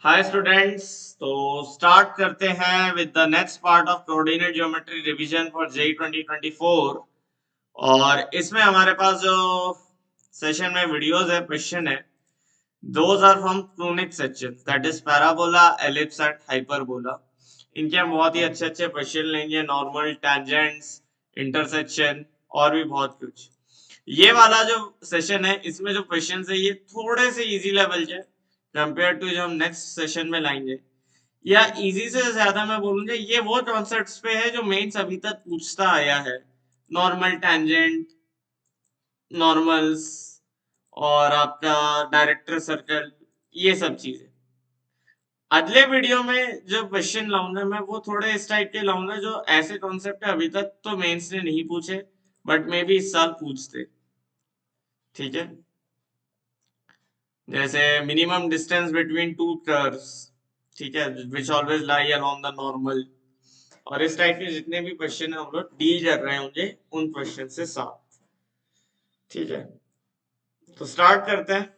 Hi students. तो start करते हैं with the next part of coordinate geometry revision for JE 2024। और इसमें हमारे पास जो सेशन में वीडियोस है, क्वेश्चन है, those are from conic section, that is parabola, ellipse and hyperbola. इनके हम बहुत ही अच्छे अच्छे क्वेश्चन लेंगे, नॉर्मल, टैंजेंट्स, इंटरसेक्शन और भी बहुत कुछ। ये वाला जो सेशन है, इसमें जो क्वेश्चन है ये थोड़े से इजी लेवल के कंपेयर टू जो हम नेक्स्ट सेशन में लाएंगे, या इजी से ज्यादा मैं बोलूंगा ये वो कॉन्सेप्ट्स पे है जो मेंस अभी तक पूछता आया है। नॉर्मल, टैंजेंट, नॉर्मल्स और आपका डायरेक्टर सर्कल, ये सब चीजें। अगले वीडियो में जो क्वेश्चन लाऊंगा मैं वो थोड़े इस टाइप के लाऊंगा जो ऐसे कॉन्सेप्ट है अभी तक तो मेंस ने नहीं पूछे, बट मे बी इस साल पूछते। ठीक है, जैसे minimum distance between two curves, ठीक है, which always lie along the normal. और इस टाइप के जितने भी क्वेश्चन हम लोग डील कर रहे होंगे उन क्वेश्चन से साथ। ठीक है, तो स्टार्ट करते हैं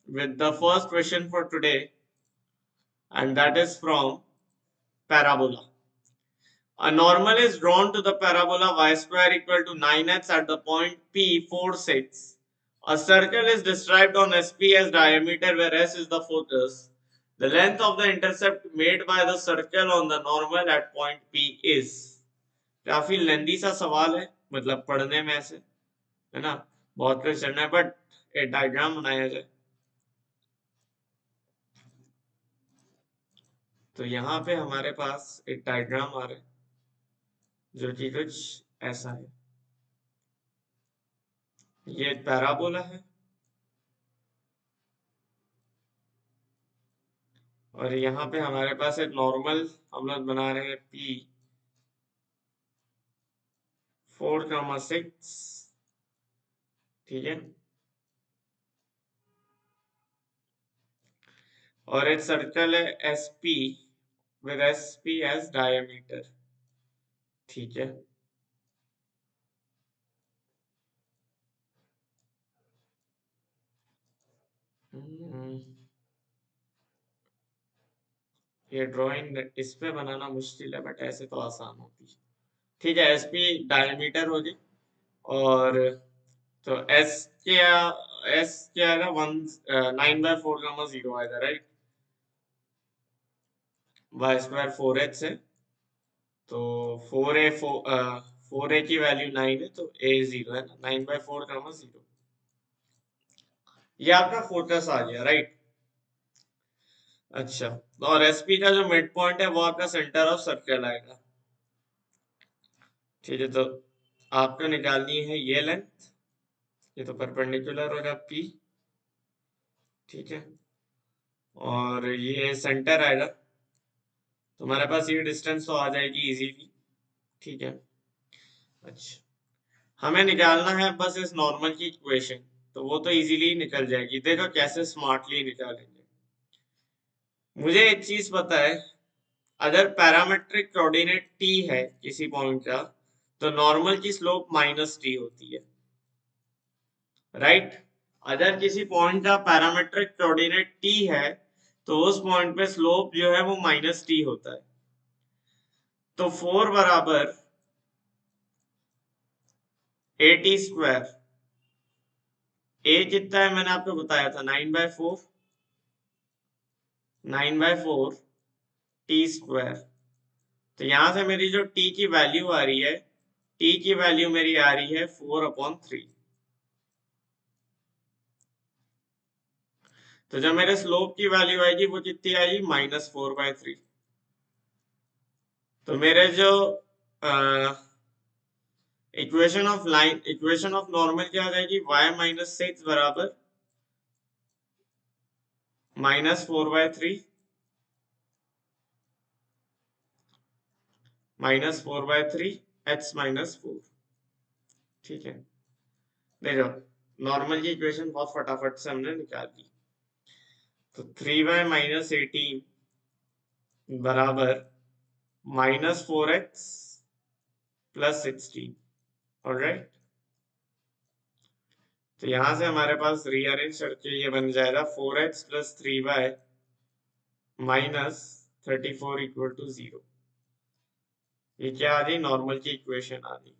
with the first question for today, and that is from parabola. A normal is drawn to the parabola y square equal to 9x at the point P 4, 6. A circle is described on SP as diameter where S is the focus. The length of the intercept made by the circle on the normal at point P is. काफी लेंदी सा सवाल है, मतलब पढ़ने में ऐसे है ना, बहुत कुछ करना है, बट एक डायग्राम बनाया जाए। तो यहाँ पे हमारे पास एक डायग्राम आ रहा है जो कि कुछ ऐसा है। ये पैराबोला है और यहाँ पे हमारे पास एक नॉर्मल हम लोग बना रहे हैं P 4,6। ठीक है, और एक सर्कल है SP with SP as diameter। ठीक है, ये ड्राइंग इस पे बनाना मुश्किल है, बट ऐसे तो आसान होती है। ठीक है, SP डायमीटर होगी, और तो एस क्या आएगा, 9/4,0 आएगा, राइट। वाई स्क्वायर 4x है, तो 4a की वैल्यू 9 है, तो a 0 है ना, 9/4,0। ये आपका फोकस आ गया, राइट। अच्छा, और एसपी का जो मिड पॉइंट है वो आपका सेंटर ऑफ सर्कल आएगा। ठीक है, तो आपको निकालनी है ये लेंथ, ये तो परपेंडिकुलर होगा P। ठीक है, और ये सेंटर आएगा, तो हमारे पास ये डिस्टेंस तो आ जाएगी इजीली। ठीक है, अच्छा, हमें निकालना है बस इस नॉर्मल की इक्वेशन, तो वो तो इजीली निकल जाएगी। देखो कैसे स्मार्टली निकालेंगे। मुझे एक चीज पता है, अगर पैरामेट्रिक कोऑर्डिनेट t है किसी पॉइंट का, तो नॉर्मल की स्लोप -t होती है, राइट। अगर किसी पॉइंट का पैरामेट्रिक कोऑर्डिनेट t है, तो उस पॉइंट पे स्लोप जो है वो -t होता है। तो 4 बराबर at²। a कितना है मैंने आपको बताया था, 9/4, 9/4 t²। तो यहां से मेरी जो t की वैल्यू आ रही है, t की वैल्यू मेरी आ रही है 4/3। तो जब मेरे स्लोप की वैल्यू आएगी वो कितनी आएगी, -4/3। तो मेरे जो equation of line, equation of normal क्या आ जाएगी, y-6 बराबर -4/3, x-4। ठीक है, देखो नॉर्मल की इक्वेशन बहुत फटाफट से हमने निकाल ली। तो 3y-18 बराबर -4x + 16। ऑलराइट, तो यहां से हमारे पास रीअरेंज करके ये बन जाएगा 4x + 3y minus 34 equal to 0। ये क्या आ रही? नॉर्मल की इक्वेशन आ रही।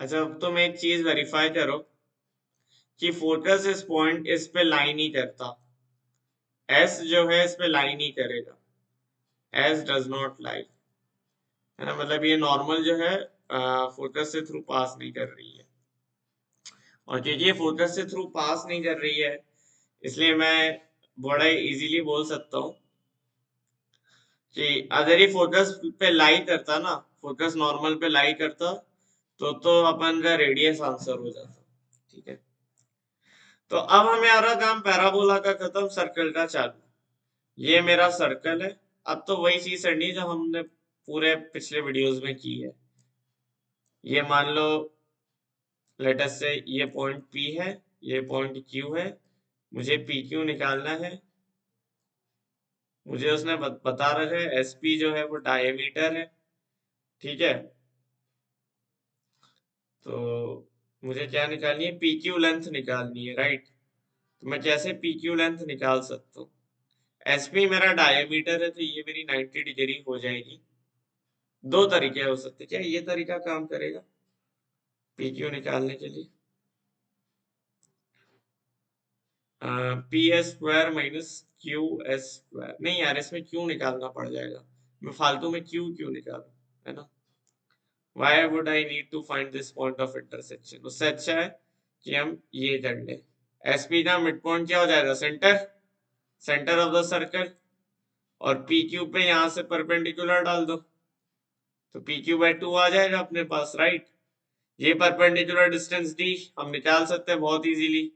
अच्छा, अब तुम एक चीज वेरीफाई करो कि फोकस इस पॉइंट इस पे लाइन ही करता। एस जो है इस पे लाइन ही करेगा। एस डज नॉट लाई, है ना, मतलब ये नॉर्मल जो है फोकस से थ्रू पास नहीं कर रही है। और क्योंकि ये फोकस से थ्रू पास नहीं कर रही है, इसलिए मैं बड़ा इजीली बोल सकता हूँ कि अगर ये फोकस पे लाई करता ना, फोकस नॉर्मल पे लाई करता, तो अपन का रेडियस आंसर हो जाता। ठीक है, तो अब हमें आ रहा काम पैराबोला का खत्म, सर्कल का चालू। ये मेरा सर्कल है। अब तो वही चीज करनी है जो हमने पूरे पिछले वीडियोस में की है। ये मान लो लेट अस से ये पॉइंट P है, ये पॉइंट Q है। मुझे PQ निकालना है। मुझे उसने बता रखा है SP जो है वो डायमीटर है। ठीक है, तो मुझे क्या निकालनी है? PQ लेंथ निकालनी है, राइट। तो मैं कैसे PQ लेंथ निकाल सकता हूँ? SP मेरा डायमीटर है, तो ये मेरी 90 डिग्री हो जाएगी। दो तरीके हो सकते, क्या ये तरीका काम करेगा PQ निकालने के लिए? P S square minus Q S square. नहीं यार, इसमें क्यू निकालना पड़ जाएगा। मैं फालतू में क्यू क्यू निकालूं, है ना? Why would I need to find this point of intersection? उससे अच्छा है कि हम ये कर ले। SP का मिड पॉइंट क्या हो जाएगा? Centre, centre of the circle. और PQ पे यहां से परपेंडिकुलर डाल दो, तो PQ/2 आ जाएगा अपने पास, राइट। ये परपेंडिकुलर डिस्टेंस D हम निकाल सकते हैं बहुत इजीली।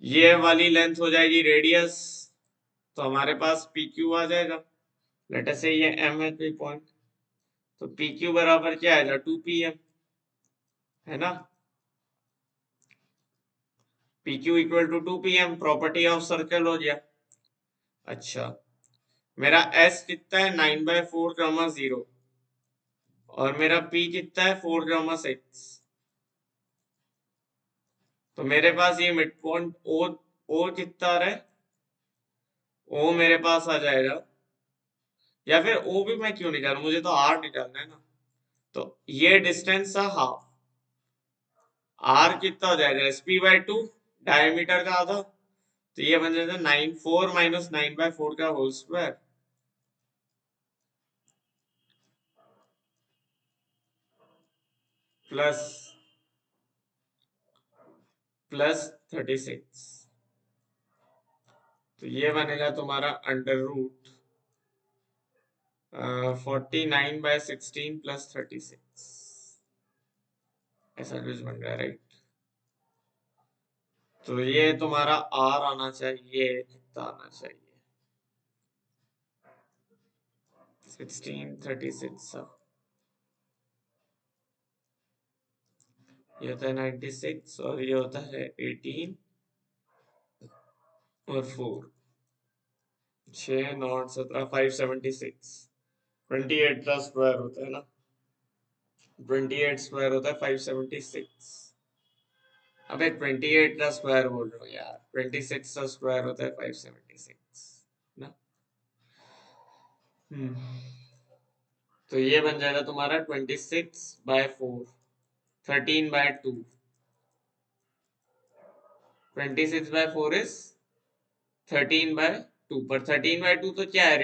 ये वाली लेंथ हो जाएगी रेडियस, तो हमारे पास PQ आ जाएगा। लेट अस से ये M है कोई पॉइंट, तो PQ बराबर क्या आएगा? 2PM, है ना। PQ equal to 2PM, property of circle हो गया। अच्छा, मेरा S कितना है? 9/4, 0। और मेरा P कितना है? 4, 6। तो मेरे पास ये मिड पॉइंट O कितना आ रहा है? O मेरे पास आ जाएगा, या फिर O भी मैं क्यों निकालूं, मुझे तो R निकालना है ना। तो ये डिस्टेंस था हाफ। R कितना हो जाएगा? SP/2, डायमीटर का आधा। तो ये बन जाता है 4 - 9/4 का होल स्क्वायर प्लस 36। तो ये बनेगा तुम्हारा √49/16 प्लस 36। ऐसा कुछ बन रहा है, राइट। तो ये तुम्हारा R आना चाहिए, कितना आना चाहिए? 16, 36। ये होता है 96 और ये होता है 18 और 4, 6, 9, 17, 576। 28 का स्क्वायर होता है ना, 28 स्क्वायर होता है 576। अबे 28 का स्क्वायर बोल रहा हूँ यार, 26 का स्क्वायर होता है 576 ना। तो ये बन जाएगा तुम्हारा 26/4, 13/2। 26/4 इज 13/2, पर 13/2 तो क्या है?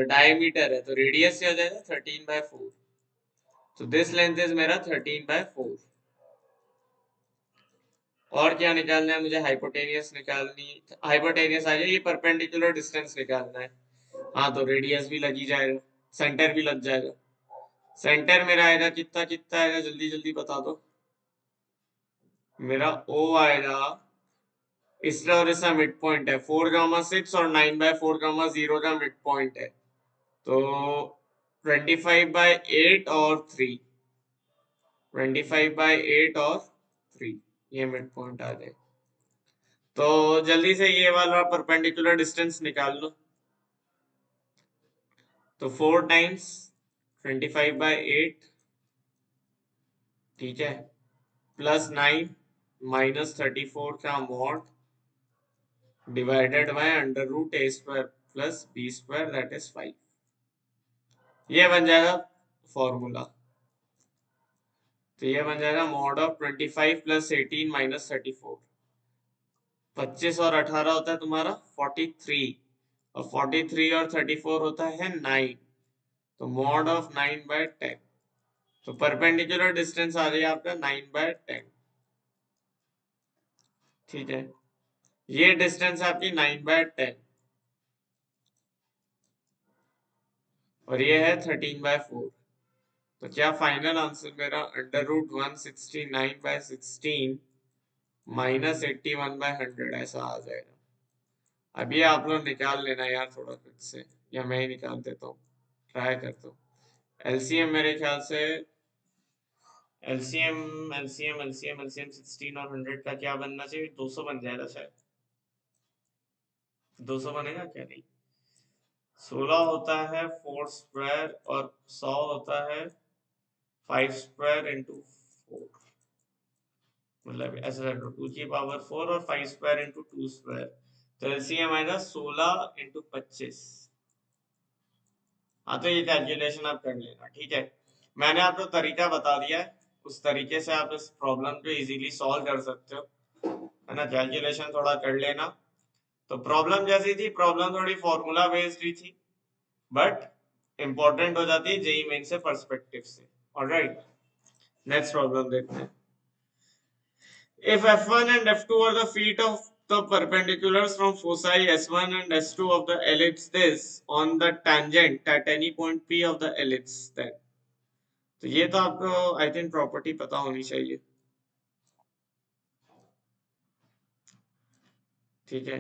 डायमीटर है, तो रेडियस से हो जाएगा 13/4। तो दिस लेंथ इज मेरा 13/4। और क्या निकालना है मुझे? हाइपोटेनियस निकालनी। हाइपोटेनियस आ जाए, ये परपेंडिकुलर डिस्टेंस निकालना है। हाँ, तो रेडियस भी लग ही जाएगा, सेंटर भी लग जाएगा। सेंटर मेरा आएगा कितना, कितना आएगा जल्दी जल्दी बता दो। मेरा O आएगा, इसका और इसका मिड पॉइंट है 4, 6 और 9/4, 0 का मिड पॉइंट है, तो 25/8 और 3, 25/8 और 3, ये मिड पॉइंट आ जाए। तो जल्दी से ये वाला परपेंडिकुलर डिस्टेंस निकाल लो। तो 4 टाइम्स 25/8, ठीक है, प्लस 9 माइनस 34 का mod divided by under root A square plus B square that is 5। ये बन जाएगा फॉर्मूला। तो ये बन जाएगा मॉड ऑफ 25 प्लस 18 माइनस 34। 25 और 18 होता है तुम्हारा 43, और 43 और 34 होता है 9। तो मॉड ऑफ 9 बाय 10। तो परपेंडिकुलर डिस्टेंस आ रही है आपका 9 बाय 10। ठीक है, ये डिस्टेंस आपकी 9 बाय 10 और ये है 13 बाय 4। तो क्या फाइनल आंसर मेरा under root 169 by 16 minus 81 by 100 ऐसा आ जाएगा। अभी आप लोग निकाल लेना यार थोड़ा खुद से, या मैं ही निकाल देता हूँ, ट्राई करता हूँ। एलसीएम मेरे ख्याल से एलसीएम एलसीएम एलसीएम एलसीएम 16 और 100 का क्या बनना चाहिए, 200 बन जाएगा शायद। 200 बनेगा क्या? नहीं, 16 होता है 4 स्क्वायर और 100 होता है 5 स्क्वायर इंटू 4, मतलब ऐसा 2 की पावर 4 और 5 स्क्वायर इंटू 2 स्क्वायर। तो एलसीएम आएगा 16 इंटू 25। हाँ, तो ये कैलकुलेशन आप कर लेना। ठीक है, मैंने आपको तरीका बता दिया है, उस तरीके से आप इस प्रॉब्लम को इजीली सॉल्व कर सकते हो, है ना। कैलकुलेशन थोड़ा कर लेना। तो प्रॉब्लम जैसी थी, प्रॉब्लम थोड़ी फॉर्मूला बेस्ड ही थी, बट इंपॉर्टेंट हो जाती है जेई मेन से पर्सपेक्टिव से। ऑलराइट, नेक्स्ट प्रॉब्लम देखते हैं। If F1 and F2 are the feet of the perpendiculars from foci S1 and S2 of the ellipse this on the tangent at any point P of the ellipse, then तो ये तो आपको I think property पता होनी चाहिए। ठीक है,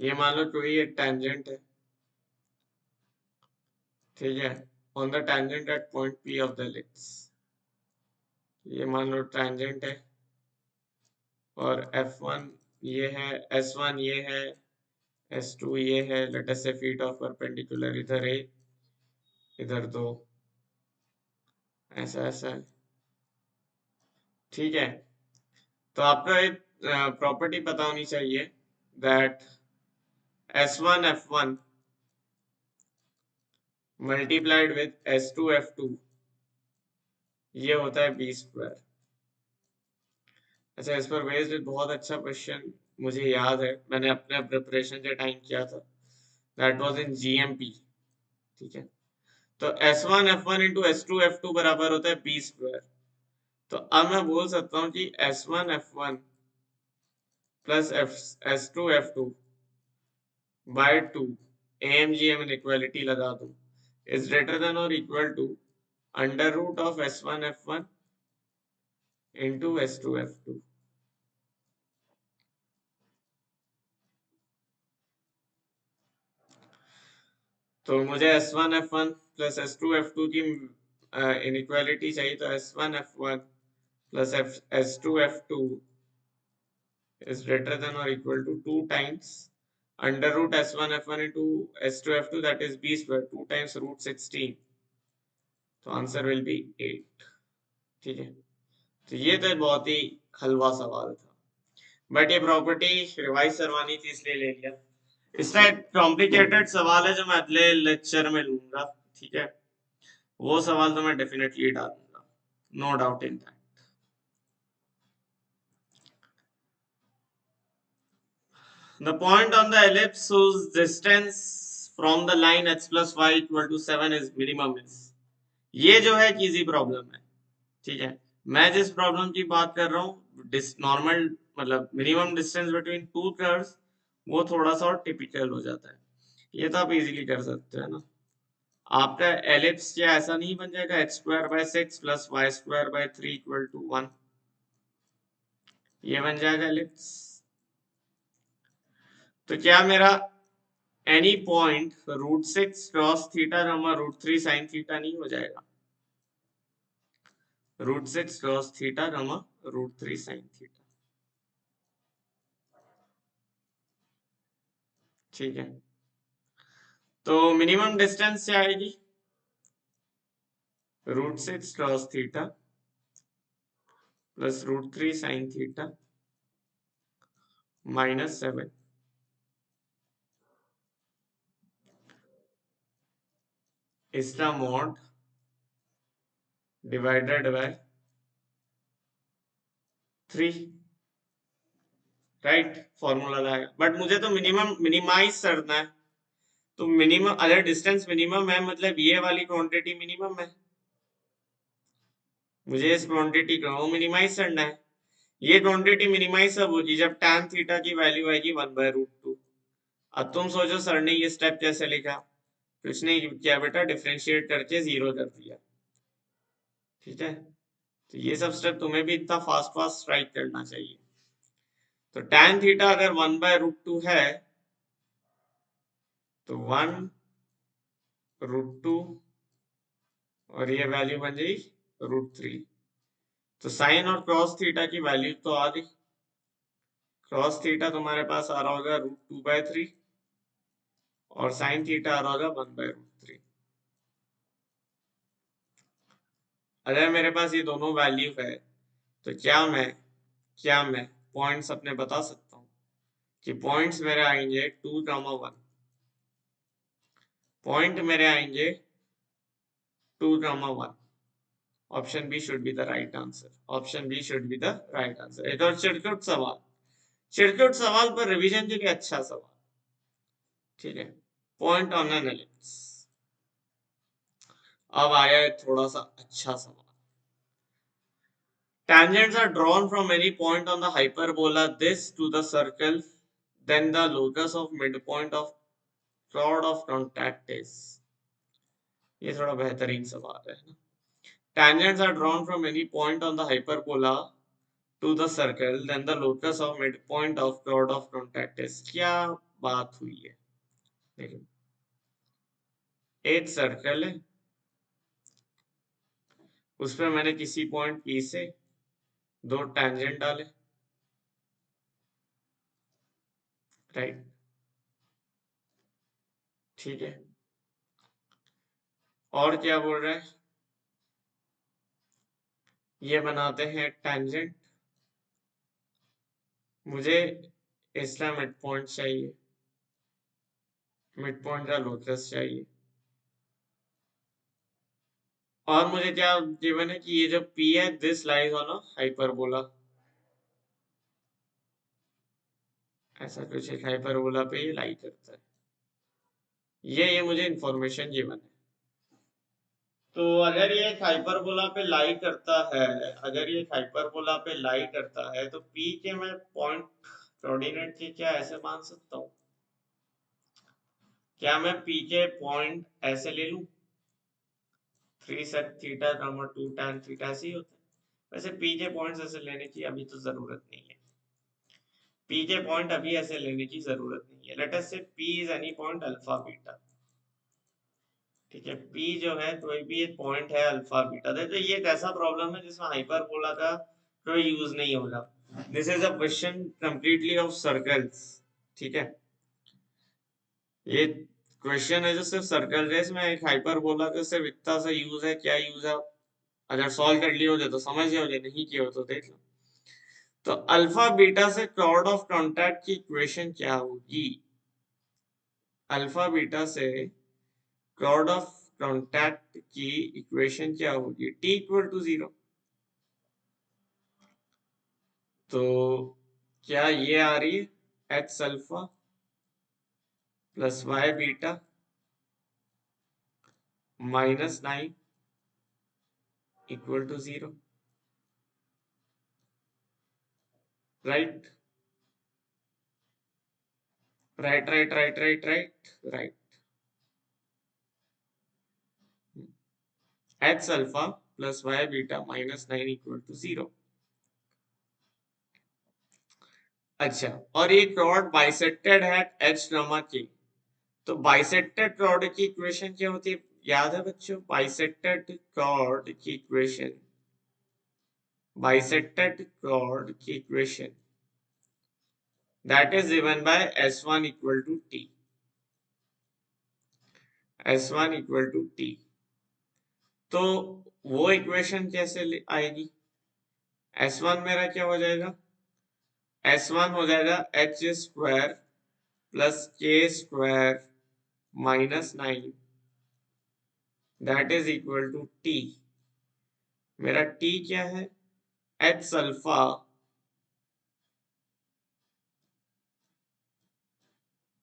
ये मान लो कोई एक tangent है, ठीक है, on the tangent at point P of the ellipse। ये मान लो tangent है और F1 ये है, S1 ये है, S2 ये है, लेट अस से फीट ऑफ परपेंडिकुलर इधर एक इधर दो, ऐसा ऐसा है। ठीक है, तो आपको एक प्रॉपर्टी पता होनी चाहिए that S1 F1 multiplied with S2 F2 ये होता है बी स्क्वायर। अच्छा, इस पर बेस्ड बहुत अच्छा क्वेश्चन मुझे याद है, मैंने अपने प्रिपरेशन के टाइम किया था, दैट वाज इन जीएमपी। ठीक है, तो S1 F1 into S2 F2 बराबर होता है बी स्क्वायर। तो अब मैं बोल सकता हूँ कि S1 F1 plus S2 F2 bye 2 AMGM equality लगा दूं इज ग्रेटर देन और equal to under root of S1 F1 into S2 F2। तो मुझे S1 F1 plus S2 F2 की इनइक्वालिटी चाहिए, तो S1 F1 plus S2 F2 is greater than और equal to 2 times under root S1 F1 into S2 F2 that is B square 2 times root 16। तो answer will be 8। ठीक है, तो ये तो बहुत ही हलवा सवाल था, बट ये प्रॉपर्टी रिवाइज करवानी थी इसलिए ले लिया। इसका एक कॉम्प्लिकेटेड सवाल है जो मैं अगले लेक्चर में लूंगा। ठीक है, वो सवाल तो मैं डेफिनेटली डालूंगा, no doubt in that. The point on the ellipse whose distance from the line x plus y equal to 7 is minimum is, ये जो है एक इजी प्रॉब्लम है। ठीक है, मैं जिस प्रॉब्लम की बात कर रहा हूँ नॉर्मल, मतलब minimum distance between two curves, वो थोड़ा सा और टिपिकल हो जाता है। ये तो आप इजीली कर सकते हैं ना। आपका एलिप्स क्या ऐसा नहीं बन जाएगा x² by 6 plus y² by 3 equal to 1, ये बन जाएगा एलिप्स। तो क्या मेरा any point √6 cross theta √3 sin theta नहीं हो जाएगा? √6 क्रॉस थीटा √3 sin थीटा। ठीक है, तो मिनिमम डिस्टेंस क्या आएगी? √6 cross theta plus √3 sine theta -7 इसका mod divided bye 3, right. Formula लाएगा, बट मुझे तो मिनिमम मिनिमाइज करना है। तो मिनिमम अगर डिस्टेंस मिनिमम है मतलब ये वाली क्वांटिटी मिनिमम है, मुझे इस क्वांटिटी को मिनिमाइज करना है। ये क्वांटिटी मिनिमाइज सब होगी जब tan थीटा की वैल्यू आएगी 1/√2। अब तुम सोचो सर ने ये स्टेप कैसे लिखा। कुछ नहीं किया बेटा, डिफरेंशिएट करके 0 कर दिया। ठीक है, तो ये सब स्टेप तुम्हें भी इतना फास्ट फास्ट राइट करना चाहिए। तो tan थीटा अगर 1/√2 है तो 1√2 और ये वैल्यू बन जाएगी √3। तो साइन और क्रॉस थीटा की वैल्यू तो आ गई। क्रॉस थीटा तुम्हारे पास आ रहा होगा √2/3 और साइन थीटा आ रहा होगा 1/√3। अगर मेरे पास ये दोनों वैल्यू है तो क्या मैं पॉइंट्स अपने बता सकता हूँ कि पॉइंट्स मेरे आएंगे 2, 1। पॉइंट मेरे आएंगे 2, 1। Option B should be the right answer. Option B should be the right answer. एक और चिरकुट सवाल, चिरकुट सवाल पर रिवीजन के लिए अच्छा सवाल। ठीक है, पॉइंट ऑन एन एलिप्स। अब आया है थोड़ा सा अच्छा सवाल। Tangents are drawn from any point on the hyperbola this to the circle, then the locus of midpoint of chord of contact is। ये थोड़ा बेहतरीन सवाल है ना। Tangents are drawn from any point on the hyperbola to the circle, then the locus of midpoint of chord of contact is। क्या बात हुई है, देखिए एक सर्कल है, उस पर मैंने किसी पॉइंट P से 2 टैंजेंट डाले, राइट। ठीक है, और क्या बोल रहा है, ये बनाते हैं टैंजेंट। मुझे इसका मिड पॉइंट चाहिए, मिड पॉइंट का लोकस चाहिए। और मुझे क्या गिवन है कि ये जो P है this lies on a hyperbola. ऐसा कुछ एक हाइपरबोला पे ये लाई करता है। ये मुझे इंफॉर्मेशन गिवन है। तो अगर ये एक हाइपरबोला पे लाई करता है, अगर ये एक हाइपरबोला पे लाई करता है तो P के मैं पॉइंट कोऑर्डिनेट के क्या ऐसे मान सकता हूँ? क्या मैं P के पॉइंट ऐसे ले लूं, 3 sec थीटा, 2 tan थीटा ऐसे ही होता है। वैसे P के पॉइंट्स ऐसे लेने की अभी तो जरूरत नहीं है। P के पॉइंट अभी ऐसे लेने की जरूरत नहीं है। लेट अस से P is any point alpha beta. ठीक है, P जो है कोई भी एक पॉइंट है अल्फा बीटा। देखो ये एक ऐसा प्रॉब्लम है जिसमें हाइपरबोला का कोई यूज नहीं होगा। This is a question completely off circles. ठीक है, ये क्वेश्चन है जो सिर्फ सर्कल रेस में एक हाइपरबोला का सिर्फ इतना सा यूज है। क्या यूज है, अगर सॉल्व कर लिए होते तो समझ गए होते, नहीं किए हो तो देख लो। तो अल्फा बीटा से कॉर्ड ऑफ कॉन्टैक्ट की इक्वेशन क्या होगी? अल्फा बीटा से कॉर्ड ऑफ कॉन्टैक्ट की इक्वेशन क्या होगी? T=0। तो क्या ये आ रही है H alpha plus Y beta -9 equal to 0, right right right right right right right. H alpha plus Y beta -9 equal to 0। अच्छा, और ये कॉर्ड बाइसेक्टेड है H, K। तो बाइसेक्टेड कॉर्ड की इक्वेशन क्या होती है, याद है बच्चों? बाइसेक्टेड कॉर्ड की इक्वेशन, बाइसेक्टेड कॉर्ड की equation that is given by S1 equal to T। S1 equal to T। तो वो इक्वेशन कैसे आएगी? S1 मेरा क्या हो जाएगा, S1 हो जाएगा H square plus K square -9 that is equal to T. मेरा टी क्या है, एच सल्फा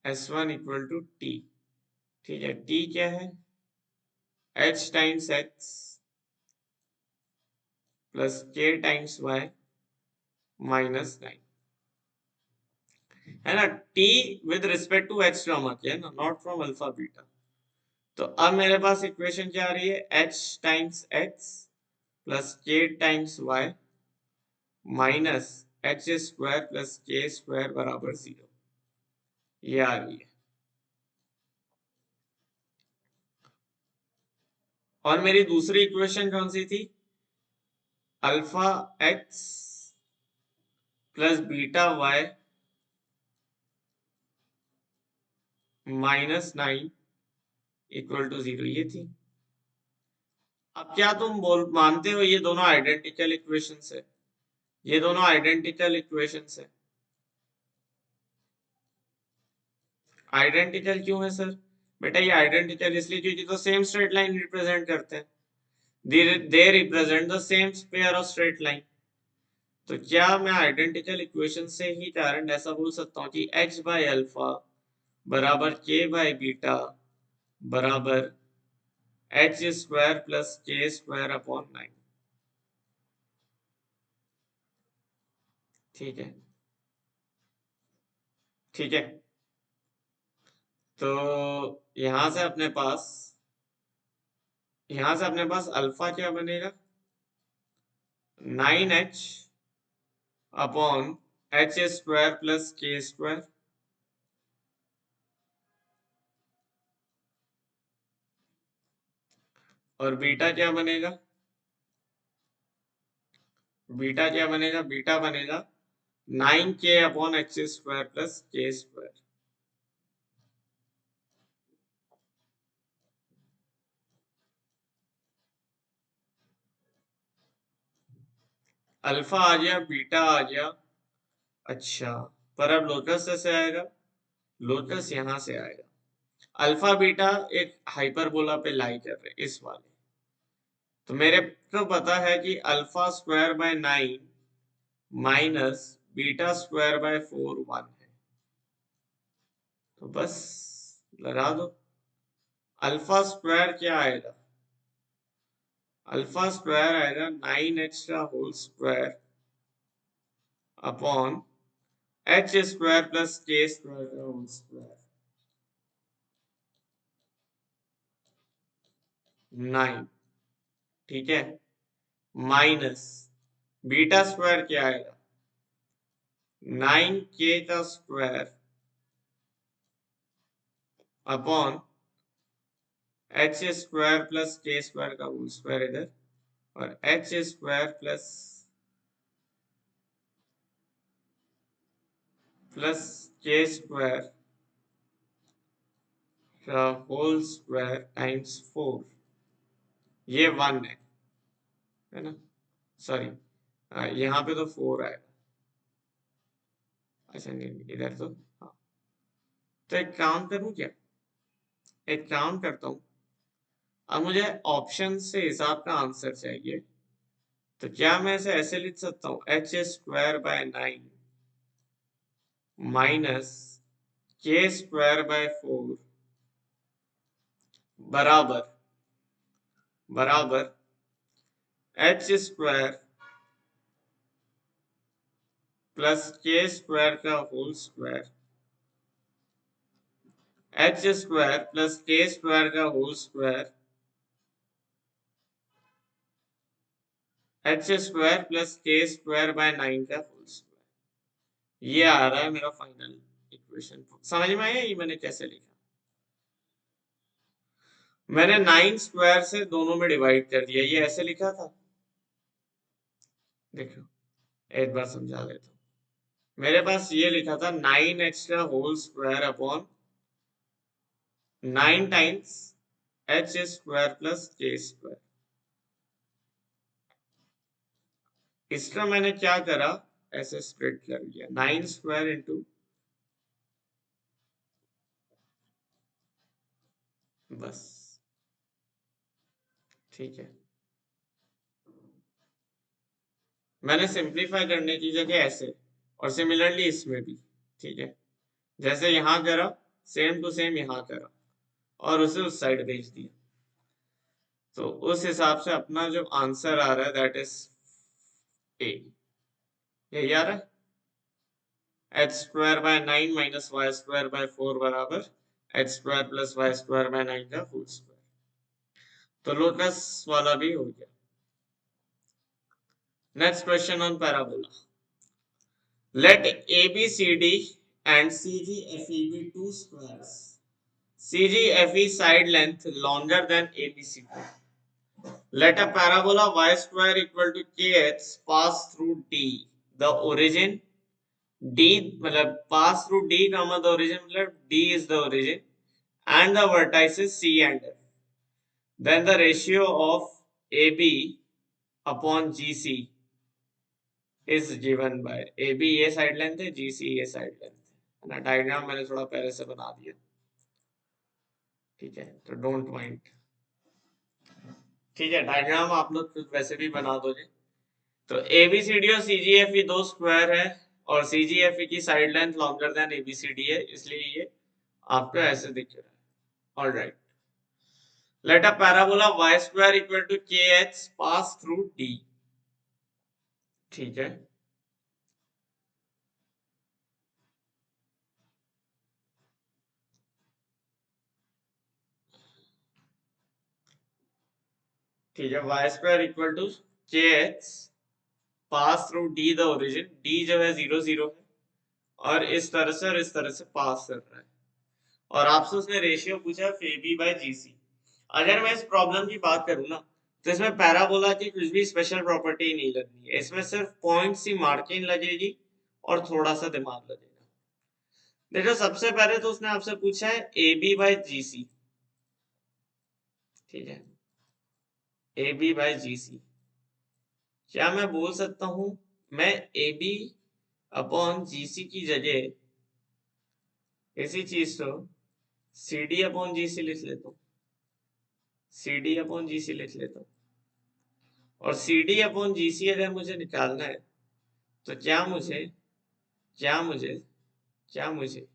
S1 इक्वल टू टी। ठीक है, टी क्या है, H times X plus K times Y -9, है ना। T with respect to H term आती है ना, नॉट फ्रॉम अल्फा बीटा। तो अब मेरे पास इक्वेशन क्या आ रही है, H times X plus K times Y minus H square plus K square बराबर 0, ये आ रही है। और मेरी दूसरी इक्वेशन कौन सी थी, alpha X plus beta Y -9 equal to 0, ये थी। अब क्या तुम बोल मानते हो ये दोनों आइडेंटिकल इक्वेशंस है, ये दोनों आइडेंटिकल इक्वेशंस है। आइडेंटिकल क्यों है सर, बेटा ये आइडेंटिकल इसलिए क्योंकि तो सेम स्ट्रेट लाइन रिप्रेजेंट करते हैं, they represent the same pair of straight line. तो क्या मैं आइडेंटिकल इक्वेशन से ही कारण ऐसा बोल सकता हूँ कि h बाय अल्फा बराबर k बाय बीटा बराबर H square plus K square upon 9। ठीक है, ठीक है। तो यहां से अपने पास यहां से अपने पास अल्फा क्या बनेगा, 9h upon H square plus K square, और बीटा क्या बनेगा, बीटा क्या बनेगा, बीटा बनेगा 9k upon H square plus K square. Alpha आ गया, बीटा आ गया। अच्छा, पर अब लोकस कैसे आएगा, लोकस यहां से आएगा। अल्फा बीटा एक हाइपरबोला पे लाई कर रहे इस वाले। तो मेरे को पता है कि alpha square by 9 minus beta square by 4 1 है। तो बस लगा दो, अल्फा स्क्वायर क्या आएगा, अल्फा स्क्वायर आएगा 9h का whole square upon H square plus K square का होल स्क्वायर 9। ठीक है, माइनस बीटा स्क्वायर क्या आएगा, 9k का square upon H square plus K square का होल स्क्वायर इधर, और H square plus K square का होल स्क्वायर टाइम्स 4, ये 1 है ना, सॉरी यहाँ पे तो 4 आएगा। अच्छा नहीं, इधर तो हाँ। तो एक काम करूं क्या, एक काम करता हूँ, अब मुझे ऑप्शन से हिसाब का आंसर चाहिए। तो क्या मैं इसे ऐसे लिख सकता हूँ, H square by 9 minus K square by 4 बराबर बराबर H square plus K square का whole square, H square plus K square का whole square, H square plus K square by 9 का होल स्क्वायर। ये आ रहा है मेरा फाइनल इक्वेशन। समझ में आया ये मैंने कैसे लिखा, मैंने 9 स्क्वायर से दोनों में डिवाइड कर दिया, ये ऐसे लिखा था। देखो एक बार समझा देता हूँ, मेरे पास ये लिखा था 9h का whole square upon 9 times H square plus K square. इसका मैंने क्या करा, ऐसे स्प्लिट कर लिया 9 स्क्वायर इंटू बस, ठीक है। मैंने सिंप्लीफाई करने की जगह ऐसे, और सिमिलरली इसमें भी, ठीक है। जैसे यहाँ करा सेम टू सेम यहाँ करा और उसे उस साइड भेज दिया, तो उस हिसाब से अपना जो आंसर आ रहा है दैट इज ए, यही आ रहा है। H square by 9 minus Y square by 4 बराबर H square plus Y square by 9 का होल स्क्वायर। तो लोटस वाला भी हो गया। Next question on parabola. Let ABCD and CGFE be two squares. CGFE side length longer than ABCD. Let a parabola y square equal to kx pass through D. The origin D मतलब pass through D comma the origin मतलब D is the origin and the vertices C and F. Then the ratio of AB upon GC is given by AB ये side length है, GC ये side length है ना। Diagram मैंने थोड़ा पहले से बना दिया, ठीक है, तो डोंट माइंड। ठीक है, डायग्राम आप लोग वैसे भी बना दोगे। तो एबीसीडी और सीजीएफई दो स्क्वायर है और सीजीएफई की side length longer than ABCD है, इसलिए ये आपको ऐसे दिख रहा है। Alright, let a parabola y square equal to kx pass through d। ठीक है, ठीक है, y square equal to kx pass through d the origin, d जो है 0 0 है और इस तरह से और इस तरह से पास कर रहा है। और आपसे उसने रेशियो पूछा फेबी बाय जीसी। अगर मैं इस प्रॉब्लम की बात करूं ना, तो इसमें पैराबोला की कुछ भी स्पेशल प्रॉपर्टी नहीं लगनी है, इसमें सिर्फ पॉइंट सी मार्किंग लगेगी और थोड़ा सा दिमाग लगेगा। देखो सबसे पहले तो उसने आपसे पूछा है ए बी बाई जी सी, ठीक है, ए बी बाई जी सी। क्या मैं बोल सकता हूं, मैं ए बी अपॉन जी सी की जगह इसी चीज को सी डी अपॉन जी सी लिख लेता हूँ, सी डी अपॉन जी सी लिख लेता हूँ। और सी डी अपॉन जी सी अगर मुझे निकालना है तो क्या मुझे क्या मुझे क्या मुझे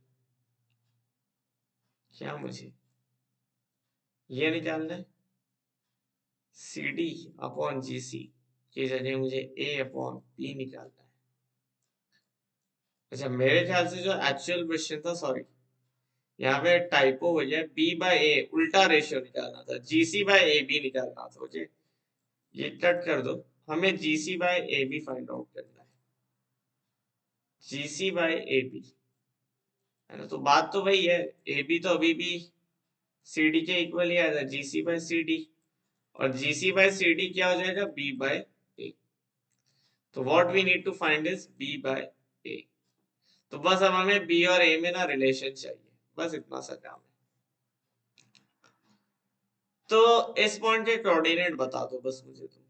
ये निकालना है, सी डी अपॉन जी सी की जगह मुझे ए अपॉन बी निकालना है। अच्छा, मेरे ख्याल से जो एक्चुअल क्वेश्चन था, सॉरी यहाँ पे टाइपो हो गया, बी बाय ए उल्टा रेशियो निकालना था, जी सी बाय ए बी निकालना था। ओके, ये कट कर दो, हमें G C by A B find out करना है, जी सी बाय ए बी, है ना। तो बात तो वही है, ए बी तो अभी भी सी डी के इक्वल ही आएगा, जी सी बाय सी डी, और जी सी बाय सी डी क्या हो जाएगा, बी बाय ए। तो what we need to find is B by A. तो बस अब हमें बी और ए में ना रिलेशन चाहिए, बस इतना सा काम है। तो इस पॉइंट के कोऑर्डिनेट बता दो बस मुझे तुम,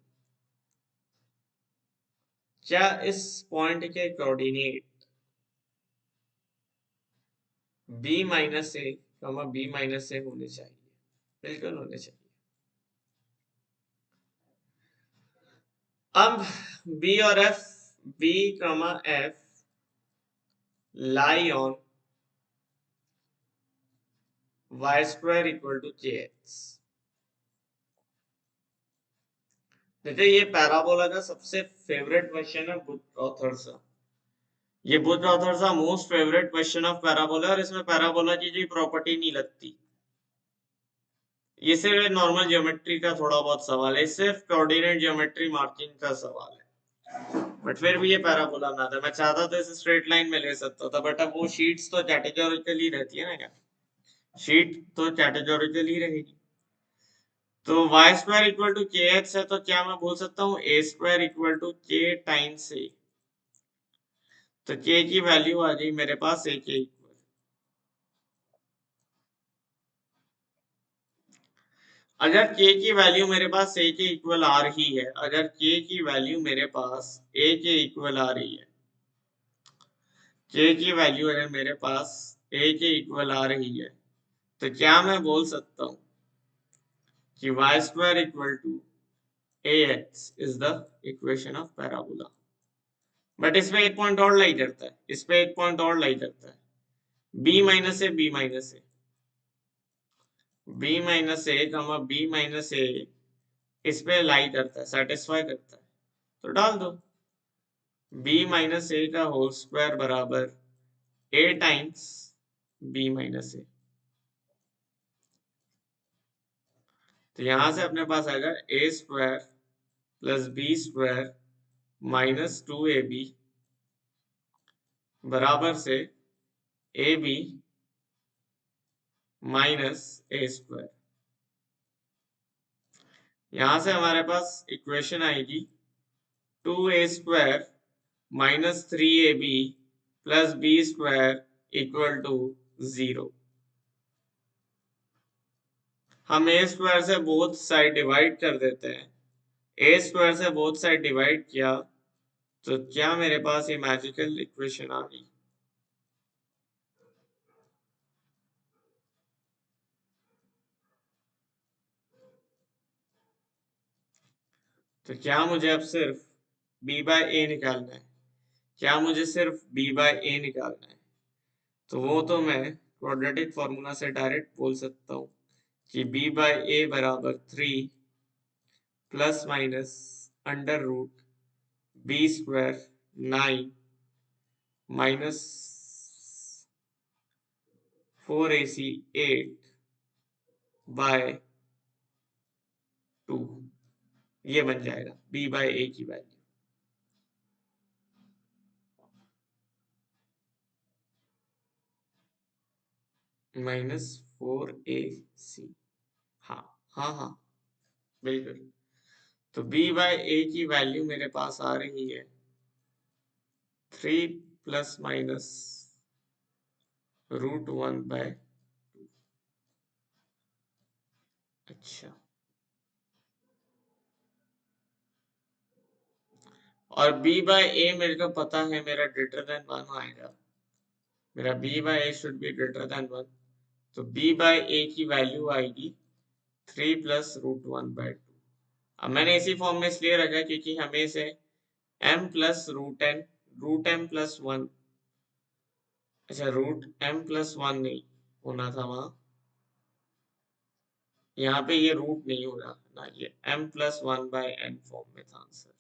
क्या इस पॉइंट के कोऑर्डिनेट बी माइनस ए कमा बी माइनस ए होने चाहिए, बिल्कुल होने चाहिए। अब बी और F, B comma F lie on y square equal to K X. देखिए ये पैराबोला का सबसे फेवरेट क्वेश्चन है बुक ऑथर सा, ये बुक ऑथर सा most favourite question of parabola, और इसमें पैराबोला की कोई प्रॉपर्टी नहीं लगती, ये सिर्फ नॉर्मल ज्योमेट्री का थोड़ा बहुत सवाल है, सिर्फ कोऑर्डिनेट ज्योमेट्री मार्किंग का सवाल है। बट फिर भी ये पैराबोला ना था, मैं चाहता तो इसे स्ट्रेट लाइन में ले सकता था, बट अब वो शीट्स तो कैटेगोरिकल ही रहती है ना, क्या शीट तो कैटेगोरिकल ही रहेगी। तो y square equal to K x है, तो क्या मैं बोल सकता हूँ a स्क्वायर इक्वल टू के टाइम्स ए। तो k की वैल्यू आ गई मेरे पास a के इक्वल। अगर k की वैल्यू मेरे पास a के इक्वल आ रही है, अगर k की वैल्यू मेरे पास a के इक्वल आ रही है, k की वैल्यू अगर मेरे पास a के इक्वल आ रही है, तो क्या मैं बोल सकता हूं कि Y square equal to ax is the equation of parabola. But इसमें एक पॉइंट और लाई करता है, इस पे एक पॉइंट और लाई करता है, b माइनस ए, b माइनस ए, b माइनस ए कमा b माइनस ए, इस पे लाई करता है, सेटिस्फाई करता है, तो डाल दो b माइनस ए का होल स्क्वायर बराबर a टाइम्स b माइनस ए। तो यहां से अपने पास आएगा a square plus b square minus 2ab बराबर से ab माइनस a स्क्वायर। यहां से हमारे पास इक्वेशन आएगी 2a square minus 3ab plus b square equal to 0। हम a स्क्वायर से बोथ साइड डिवाइड कर देते हैं, a स्क्वायर से बोथ साइड डिवाइड किया तो क्या मेरे पास ये मैजिकल इक्वेशन आ गई। तो क्या मुझे अब सिर्फ b बाय ए निकालना है, क्या मुझे सिर्फ b बाय ए निकालना है, तो वो तो मैं क्वाड्रेटिक फॉर्मूला से डायरेक्ट बोल सकता हूँ कि b बाय ए बराबर 3 plus minus under root B square 9 minus 4ac 8 by 2, ये बन जाएगा b बाय ए की वैल्यू माइनस 4ac। हाँ हाँ हाँ बिल्कुल। तो b बाय ए की वैल्यू मेरे पास आ रही है 3 प्लस माइनस √1/2। अच्छा, और b बाय ए मेरे को पता है मेरा ग्रेटर देन 1 आएगा, मेरा b by A should be greater than 1। तो b बाय ए की वैल्यू आएगी 3 प्लस √1/2। अब मैंने इसी फॉर्म में इसलिए रखा है क्योंकि हमें से m plus root m plus 1, अच्छा रूट m प्लस 1 नहीं होना था वहां, यहाँ पे ये रूट नहीं हो रहा ना, ये m प्लस 1/n फॉर्म में था answer,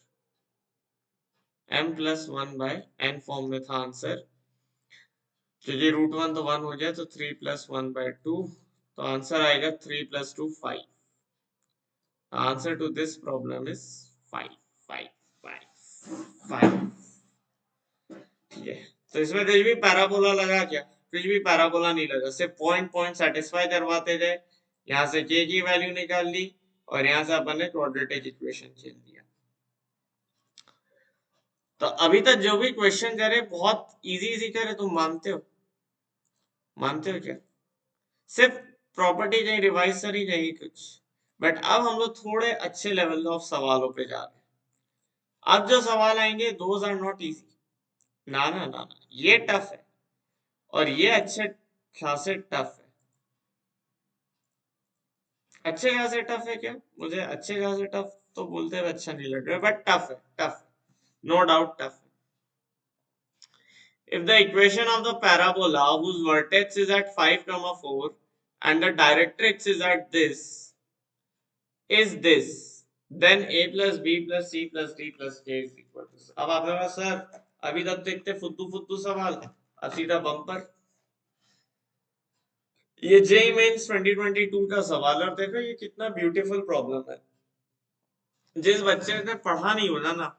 m plus 1/n form में था आंसर, क्योंकि √1 तो 1 हो गया, तो 3 प्लस 1/2, तो आंसर आएगा 3 plus 2 5। Answer to this problem is 5 5 5 5। ठीक है, तो इसमें कुछ भी पैराबोला लगा क्या, कुछ भी पैराबोला नहीं लगा, सिर्फ पॉइंट पॉइंट सेटिस्फाई करवाते गए। यहाँ से k की वैल्यू निकाल ली और यहाँ से अपन ने क्वाड्रेटिक इक्वेशन खेल दिया। तो अभी तक जो भी क्वेश्चन करे बहुत इजी इजी करे, तुम मानते हो, मानते हो क्या? सिर्फ प्रॉपर्टी कहीं रिवाइज करी कहीं कुछ, बट अब हम लोग थोड़े अच्छे लेवल ऑफ सवालों पे जा रहे हैं। अब जो सवाल आएंगे दोज आर नॉट इजी, ना ना ना ना, ये टफ है और ये अच्छे खासे टफ है। अच्छे खासे टफ है क्या? मुझे अच्छे खासे टफ तो बोलते हुए अच्छा नहीं लग रहा, बट टफ है, टफ, नो डाउट टफ है। If the equation of the parabola whose vertex is at 5, 4 and the directrix is at this is this, then a plus b plus c plus d plus k is equal to। अब आपने कहा sir अभी तक तो इतने फुद्दू फुद्दू सवाल, अब सीधा बम्पर, ये जेईई मेंस 2022 का सवाल, और देखो ये कितना ब्यूटीफुल प्रॉब्लम है। जिस बच्चे ने पढ़ा नहीं होना ना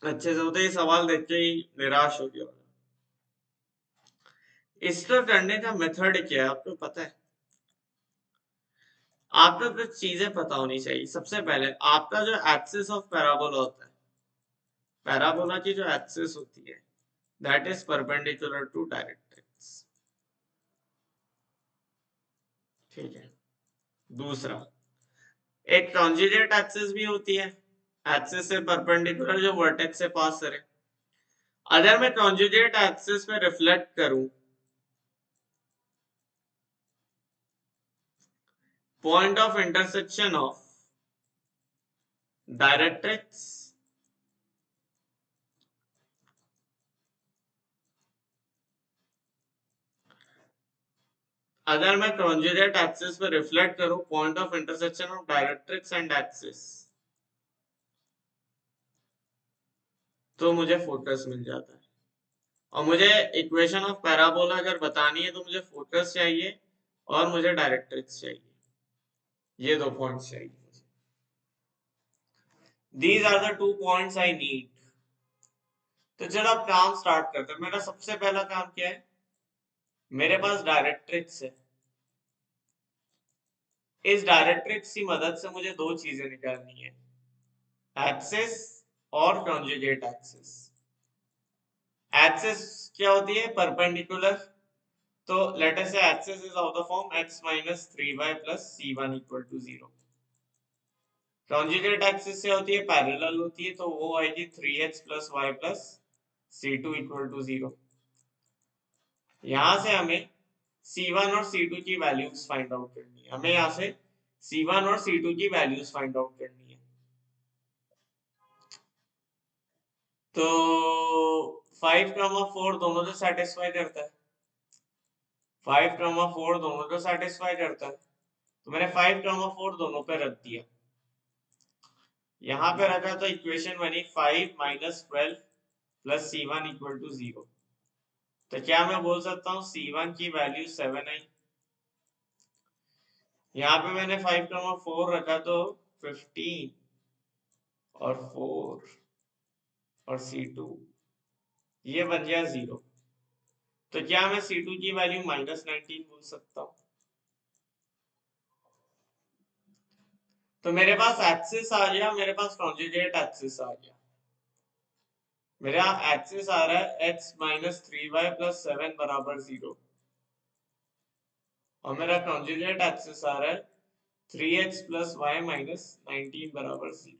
अच्छे से, होते ये सवाल देख के ही निराश हो गया। इसको करने का मेथड क्या है आपको पता है? आपको कुछ चीजें पता होनी चाहिए। सबसे पहले आपका जो एक्सिस ऑफ पैराबोला होता है, पैराबोला की जो एक्सिस होती है that is perpendicular to directrix. ठीक है, दूसरा एक कॉन्जुगेट एक्सिस भी होती है, एक्सिस से परपेंडिकुलर जो वर्टेक्स से पास करे। अगर मैं कॉन्जुगेट एक्सिस पे रिफ्लेक्ट करूं point of intersection of directrix अगर मैं कॉन्जुगेट एक्सिस पे रिफ्लेक्ट करूं point of intersection of directrix and axis, तो मुझे फोकस मिल जाता है। और मुझे इक्वेशन ऑफ पैराबोला अगर बतानी है तो मुझे फोकस चाहिए और मुझे डायरेक्ट्रिक्स चाहिए, ये दो पॉइंट्स चाहिए मुझे। These are the 2 points I need. तो चलो अब काम स्टार्ट करते हैं। मेरा सबसे पहला काम क्या है, मेरे पास डायरेक्ट्रिक्स है। इस डायरेक्ट्रिक्स की मदद से मुझे दो चीजें निकालनी है, एक्सिस और कॉन्जुगेट एक्सिस। एक्सिस क्या होती है, परपेंडिकुलर। तो लेट अस से axis is of the form x minus 3y plus c1 equal to 0। Conjugate axis से होती है पैरेलल होती है, तो वो आएगी 3x plus y plus c2 equal to 0। यहां से हमें C1 और C2 की वैल्यूज फाइंड आउट करनी है। हमें यहाँ से C1 और C2 की वैल्यूज फाइंड आउट करनी है। तो 5,4 दोनों को सेटिस्फाई करता है, 5,4 दोनों को सेटिस्फाई करता है। तो मैंने 5,4 दोनों पे रख दिया, यहाँ पे रखा तो इक्वेशन बनी 5 minus 12 plus C1 equal to 0। तो क्या मैं बोल सकता हूँ C1 की वैल्यू 7 आई। यहाँ पे मैंने 5,4 रखा तो 15 और 4 और C2 ये बन गया 0। तो क्या मैं C2 की वैल्यू -19 बोल सकता हूँ। तो मेरे पास एक्सिस आ गया, मेरे पास कॉन्जुगेट एक्सिस आ गया। मेरा एक्सिस आ रहा है x minus 3y plus 7 बराबर 0 और मेरा कॉन्जुगेट एक्सिस आ रहा है 3x plus y minus 19 बराबर 0।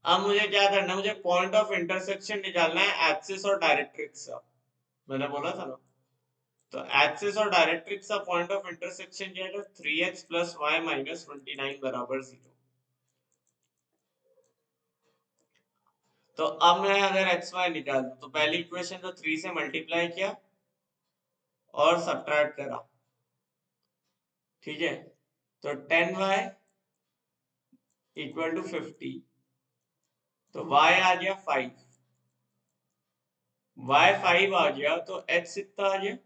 अब मुझे क्या करना है, मुझे पॉइंट ऑफ इंटरसेक्शन निकालना है एक्सिस और डायरेक्ट्रिक्स का। मैंने बोला था ना, तो एक्सिस और डायरेक्ट्रिक्स का पॉइंट ऑफ इंटरसेक्शन क्या है, 3x plus y minus 29 बराबर 0। तो अब मैं अगर एक्स वाई निकालूं तो पहली इक्वेशन को 3 से मल्टीप्लाई किया और सब्ट्रैक्ट करा, ठीक है। तो 10y इक्वल टू 50, तो y आ गया 5, y 5 आ गया तो x कितना आ गया,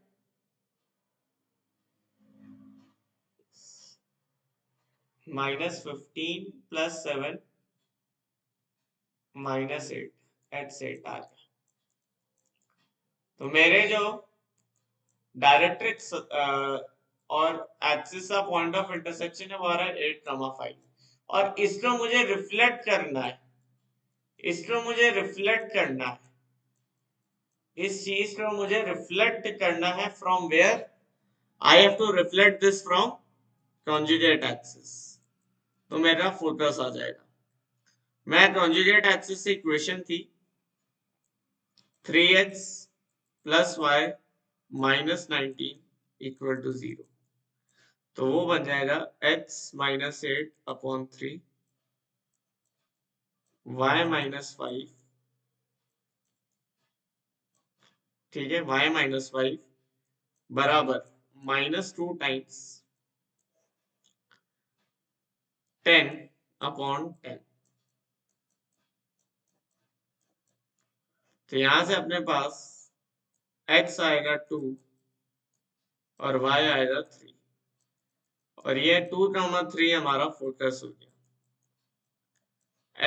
-15 plus 7 -8, x 8 आ गया। तो मेरे जो डायरेक्ट्रिक्स और एक्सिस का पॉइंट ऑफ इंटरसेक्शन है वो आ रहा है 8,5 और इसको मुझे रिफ्लेक्ट करना है, इसको मुझे रिफ्लेक्ट करना है, इस चीज को मुझे रिफ्लेक्ट करना है from where, I have to reflect this from conjugate axis. तो मेरा फोकस आ जाएगा। मैं कॉन्जुगेट एक्सिस से इक्वेशन थी 3x plus y minus 19 equal to 0, तो वो बन जाएगा x minus 8 upon 3 y minus 5, ठीक है, y minus 5 बराबर -2 टाइम्स 10 अपॉन 10। तो यहां से अपने पास x आएगा 2 और y आएगा 3 और ये 2,3 हमारा फोकस हो गया।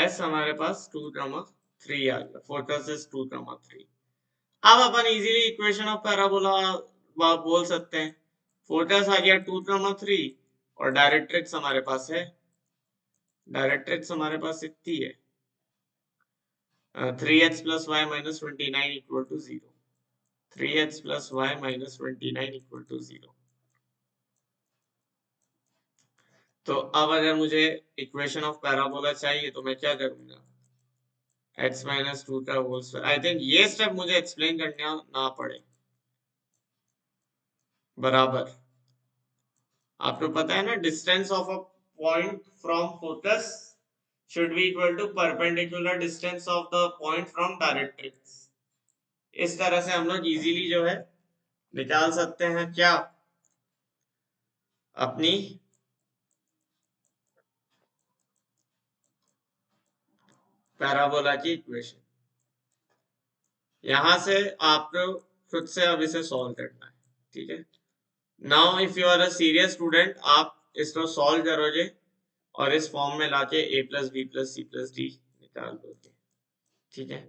s हमारे पास 2,3 आ गया, फोकस इज 2,3। अब अपन इजीली इक्वेशन ऑफ पैराबोला बोल सकते हैं। फोकस आ गया 2,3 और डायरेक्ट्रिक्स हमारे पास है, डायरेक्ट्रिक्स हमारे पास इतनी है 3x plus y minus 29 equal to 0, 3x plus y minus 29 equal to 0। तो अब अगर मुझे इक्वेशन ऑफ पैराबोला चाहिए तो मैं क्या करूंगा, x माइनस टू का होल स्क्वायर। आई थिंक ये स्टेप मुझे एक्सप्लेन करना ना पड़े, बराबर। आपको पता है ना, distance of a point from focus should be equal to perpendicular distance of the point from directrix. इस तरह से हम लोग इजीली जो है निकाल सकते हैं क्या, अपनी पैराबोला की इक्वेशन। यहां से आपको खुद से अब इसे सॉल्व करना है, ठीक है। Now if you are a serious student, आप इसको सॉल्व करोगे और इस फॉर्म में लाके a plus B plus C plus D निकाल दोगे, ठीक है।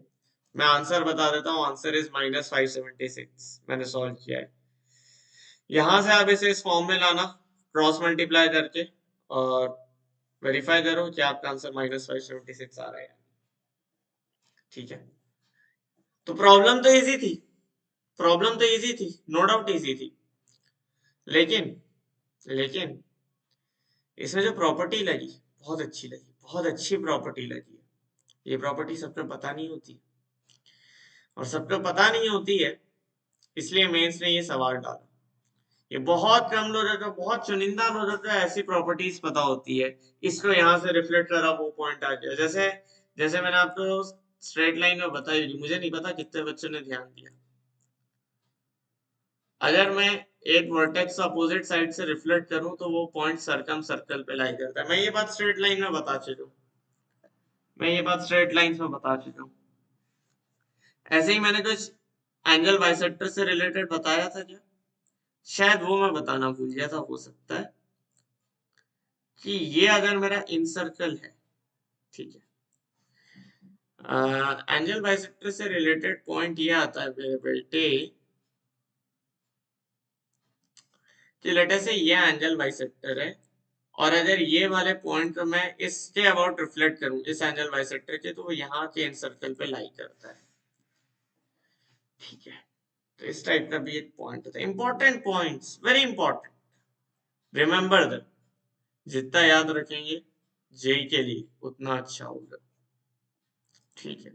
मैं आंसर बता देता हूँ, आंसर इज -576। मैंने सॉल्व किया है। यहां से आप इसे इस फॉर्म में लाना, क्रॉस मल्टीप्लाई करके, और वेरीफाई करो कि आपका आंसर -576 आ रहा है, ठीक है। तो प्रॉब्लम तो इजी थी, प्रॉब्लम तो इजी थी, नो डाउट इजी थी, लेकिन लेकिन इसमें जो प्रॉपर्टी लगी बहुत अच्छी लगी, बहुत अच्छी प्रॉपर्टी लगी है। ये प्रॉपर्टी सबको पता नहीं होती, और सबको पता नहीं होती है इसलिए मेंस ने ये सवाल डाला। ये बहुत कम लोगों को, बहुत चुनिंदा लोगों को ऐसी प्रॉपर्टीज पता होती है। इसको यहाँ से रिफ्लेक्ट करा, वो पॉइंट आ गया। जैसे जैसे मैंने आपको स्ट्रेट लाइन में बताई, मुझे नहीं पता कितने बच्चों ने ध्यान दिया। अगर मैं एक वर्टेक्स अपोजिट साइड से रिफ्लेक्ट करूं तो वो पॉइंट सर्कम सर्कल पे लाई करता है। मैं ये बात स्ट्रेट लाइन में बता चुका हूँ, मैं ये बात स्ट्रेट लाइन में बता चुका हूँ। ऐसे ही मैंने कुछ एंगल बाइसेक्टर से रिलेटेड बताया था क्या, शायद वो मैं बताना भूल गया था। हो सकता है कि ये अगर मेरा इन सर्कल है, ठीक है, एंगल बाइसेक्टर से रिलेटेड पॉइंट ये आता है मेरे बेटे कि लेटर से ये एंगल बाइसेक्टर है, और अगर ये वाले पॉइंट को मैं इसके अबाउट रिफ्लेक्ट करूं इस एंगल बाइसेक्टर के, तो वो यहाँ के इन सर्कल पे लाई करता है, ठीक है। तो इस टाइप का भी एक पॉइंट होता है। Important points, very important, remember that. जितना याद रखेंगे जेई के लिए उतना अच्छा होगा, ठीक है।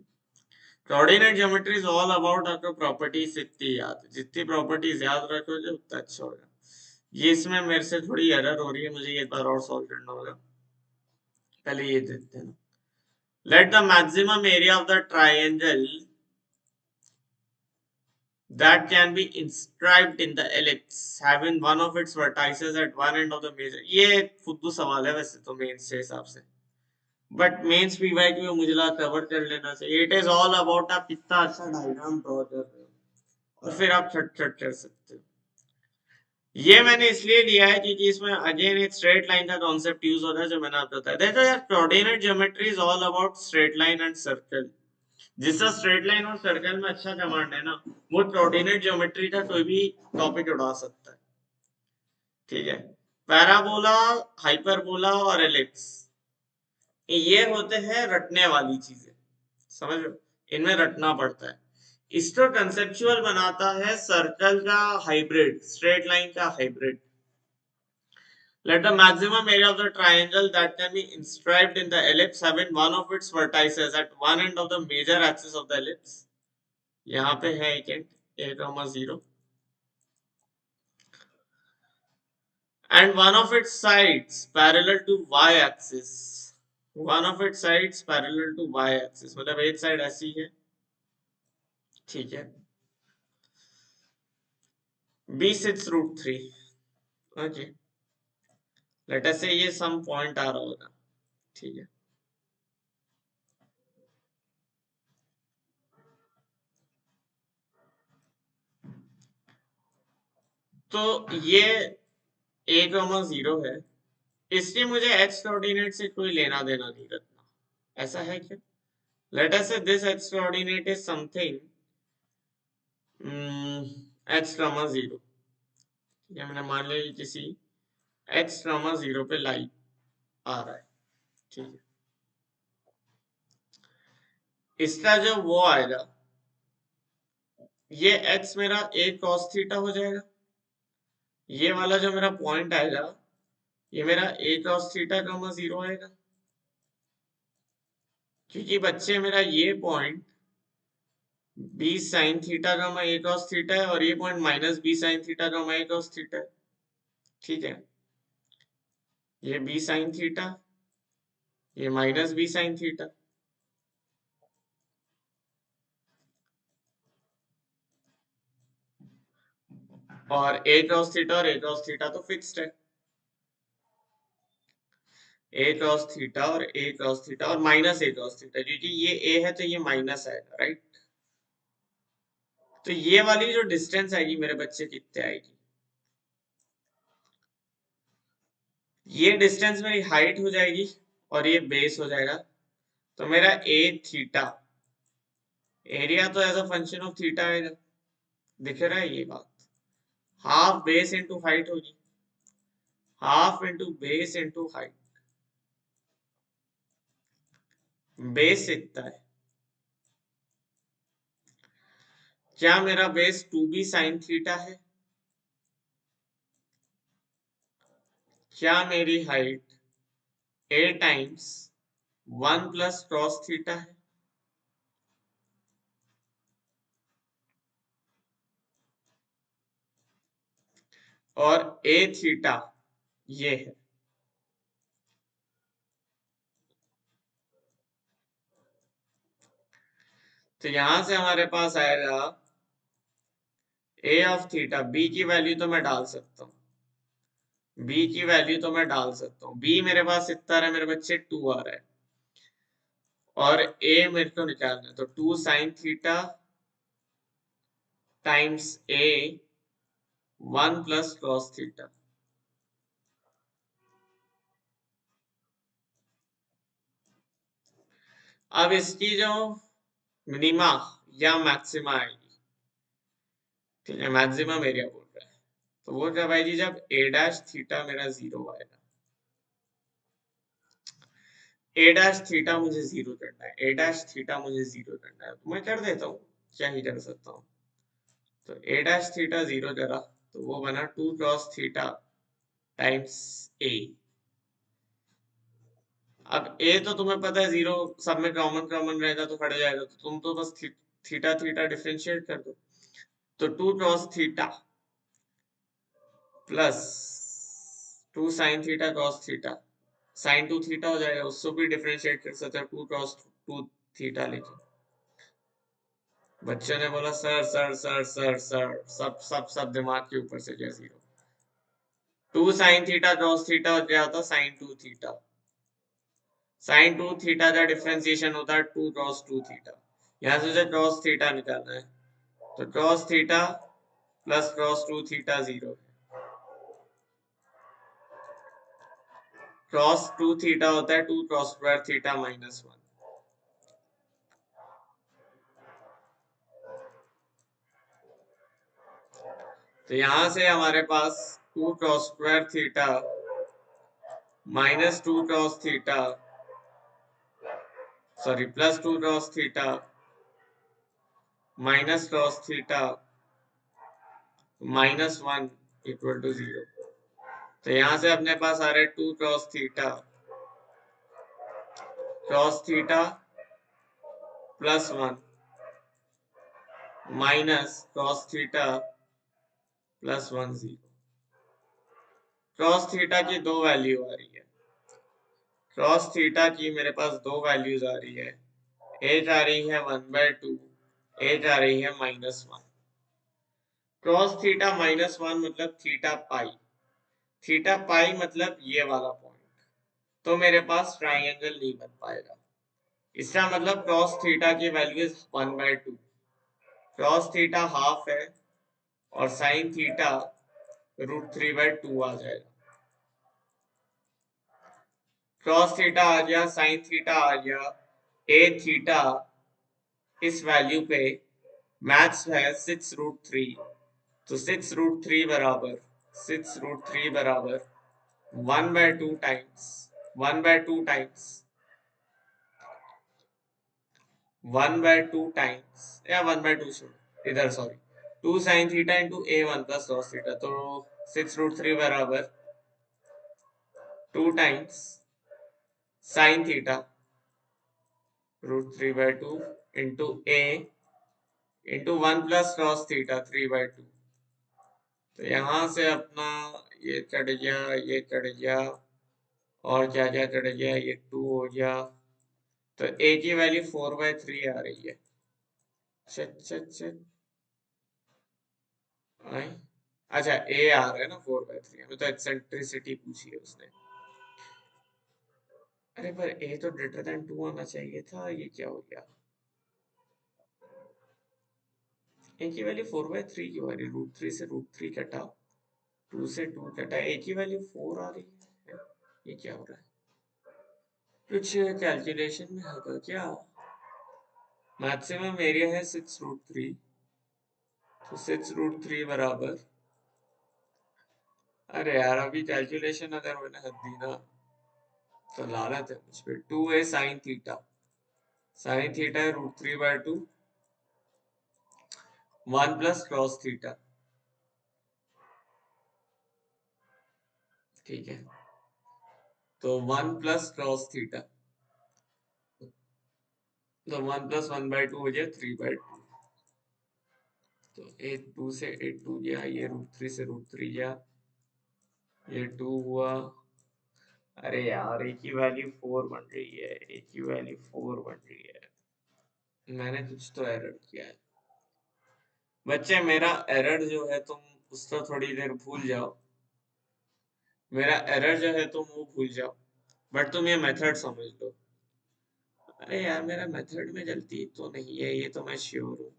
Coordinate geometry is all about आपको प्रॉपर्टीज इतनी याद, जितनी प्रॉपर्टीज याद रखोगे उतना अच्छा होगा। ये इसमें मेरे से थोड़ी एरर हो रही है, मुझे एक बार और सॉल्व करना होगा। पहले ये देखते हैं। Let the maximum area of the triangle that can be inscribed in the ellipse having one of its vertices at one end of the major। ये फुद्दू सवाल है वैसे तो मेंस के हिसाब से, बट मेंस पीवाईक्यू में मुझे लगा कवर कर लेना चाहिए। इट इज ऑल अबाउट आप कितना अच्छा डायग्राम ड्रॉ कर रहे हो और फिर आप छट छट कर सकते हो। ये मैंने इसलिए लिया है क्योंकि इसमें अगेन एक स्ट्रेट लाइन का कॉन्सेप्ट यूज होता है जो मैंने आपको बताया। देखो यार, coordinate geometry is all about straight line and circle. जिसका स्ट्रेट लाइन और सर्कल में अच्छा कमांड है ना, वो कोऑर्डिनेट ज्योमेट्री का कोई भी टॉपिक उड़ा सकता है, ठीक है। पैराबोला, हाइपरबोला और एलिप्स, ये होते हैं रटने वाली चीजें, समझ लो, इनमें रटना पड़ता है। इसको कंसेप्चुअल बनाता है सर्कल का हाइब्रिड, स्ट्रेट लाइन का hybrid. Let the maximum area of the triangle that can be inscribed in the ellipse having one of its vertices at one end of the major axis of the ellipse। यहाँ पे है एक and a, 0, and one of its sides parallel to y-axis। one of its sides parallel to y-axis मतलब एक side ऐसी है, ठीक है। b6√3, okay. लेट अस से ये सम पॉइंट आ रहा होगा, ठीक है। तो ये a, 0 है, इसलिए मुझे x कोऑर्डिनेट से कोई लेना देना नहीं रखना, ऐसा है क्या। लेट अस से this x coordinate is something x, 0, या मैंने मान लिया किसी x, 0 पे लाई आ रहा है, ठीक है। इसका जो वो आएगा, ये x मेरा a cos थीटा हो जाएगा। ये वाला जो मेरा पॉइंट आएगा ये मेरा a cos थीटा कॉमा 0 आएगा, क्योंकि बच्चे मेरा ये point b sine theta comma a cos theta है और ये point minus b sine theta comma a cos theta है। ठीक है, ये b साइन थीटा, ये माइनस b साइन थीटा। और a cos थीटा और a cos थीटा तो फिक्स्ड है, a cos थीटा और a cos थीटा और माइनस a cos थीटा, क्योंकि ये a है तो ये माइनस आएगा, राइट। तो ये वाली जो डिस्टेंस आएगी मेरे बच्चे कितने आएगी, ये डिस्टेंस मेरी हाइट हो जाएगी और ये बेस हो जाएगा। तो मेरा a थीटा, एरिया तो as a function of theta आएगा, दिख रहा है ये बात। हाफ बेस इंटू हाइट होगी, half into base into height, base इतना है। क्या मेरा बेस 2b साइन थीटा है? क्या मेरी height a times 1 plus cos theta है? और a थीटा ये है। तो यहां से हमारे पास आएगा a ऑफ थीटा, b की वैल्यू तो मैं डाल सकता हूँ, b की वैल्यू तो मैं डाल सकता हूँ। b मेरे पास इतना है मेरे बच्चे 2 आ रहा है और a मेरे को निकालना है, तो 2 sine theta times a 1 plus cos theta. अब इसकी जो मिनिमा या मैक्सिमा आएगी, ठीक है, मैक्सिमम एरिया बोल रहा है, तो वो जब आएगी जब a डैश थीटा मेरा 0 आएगा। a डैश थीटा मुझे 0 करना है, a डैश थीटा मुझे 0 करना है, तो मैं कर देता हूँ, क्या ही कर सकता हूँ। तो a डैश थीटा 0 करा तो वो बना 2 cos थीटा टाइम्स a। अब a तो तुम्हें पता है 0 सब में कॉमन कॉमन रहेगा तो हट जाएगा, तो तुम तो बस थीटा थीटा डिफरेंशिएट कर दो। तो 2 cos theta plus 2 sine theta cos theta, sine 2 theta हो जाएगा, उसको भी डिफरेंशिएट कर सकते हो 2 cos 2 थीटा लेके। बच्चों ने बोला sir sir sir sir sir, सब सब सब दिमाग के ऊपर से गया 0। 2 साइन थीटा cos थीटा हो गया होता साइन 2 थीटा, साइन 2 थीटा का डिफरेंशिएशन होता है 2 cos 2 थीटा। यहां से जो cos थीटा निकालना है, तो cos theta plus cos 2 theta 0 है, cos 2 थीटा होता है 2 cos स्क्वायर थीटा माइनस 1। तो यहां से हमारे पास 2 cos square theta minus 2 cos theta, sorry plus 2 cos theta minus cos theta minus 1 equal to 0। तो यहां से अपने पास आ रहा है 2 cos theta plus 1 minus cos theta plus 1 0। cos theta की दो वैल्यू आ रही है, cos थीटा की मेरे पास दो वैल्यूज आ रही है, एक आ रही है 1/2, एक आ रही है -1। cos थीटा -1 मतलब थीटा पाई, थीटा पाई मतलब ये वाला पॉइंट, तो मेरे पास ट्राइंगल नहीं बन पाएगा। इसका मतलब cos थीटा की value is 1/2, cos theta half है और sin थीटा √3/2 आ जाएगा। cos थीटा आ गया, sin थीटा आ गया, a थीटा इस वैल्यू पे मैथ्स है 6√3, तो 6√3 बराबर 6√3 बराबर 1/2 टाइम्स 1/2 टाइम्स 1/2 टाइम्स या 1/2 छोड़ो इधर, sorry 2 sine theta into a 1 plus cos theta, तो 6√3 बराबर 2 times sin theta root 3 by 2 into a into 1 plus cos theta 3 by 2। तो यहां से अपना ये चढ़ गया, ये चढ़ गया, और क्या क्या चढ़ गया, ये 2 हो गया। तो a की वैल्यू 4/3 आ रही है। चट चट चट आई। अच्छा a आ रहा है ना 4/3, हमें तो एक्सेंट्रिसिटी पूछी है उसने। अरे पर a तो ग्रेटर देन 2 आना चाहिए था, ये क्या हो गया? a की वैल्यू 4/3 क्यों आ रही है? √3 से √3 कटा, 2 से 2 कटा, a की वैल्यू 4 आ रही है। ये क्या हो रहा है? कुछ कैलकुलेशन में होगा क्या? मैक्सिमम एरिया है 6√3, तो 6√3 बराबर, अरे यार अभी कैलकुलेशन अगर मैंने हद दी ना तो लानत है मुझ पे। 2a sine theta, sine theta है √3/2, 1 प्लस कॉस थीटा, ठीक है। तो 1 प्लस कॉस थीटा, तो 1 प्लस 1/2 हो जाए 3/2। तो 2 से 2 गया, ये √3 से √3 गया, ये 2 हुआ। अरे यार a की वैल्यू 4 बन रही है, a की वैल्यू 4 बन रही है। मैंने कुछ तो एरर किया है बच्चे। मेरा एरर जो है तुम उसको थोड़ी देर भूल जाओ, मेरा एरर जो है तुम वो भूल जाओ, बट तुम ये मेथड समझ लो। अरे यार मेरा मेथड में गलती तो नहीं है, ये तो मैं श्योर हूँ।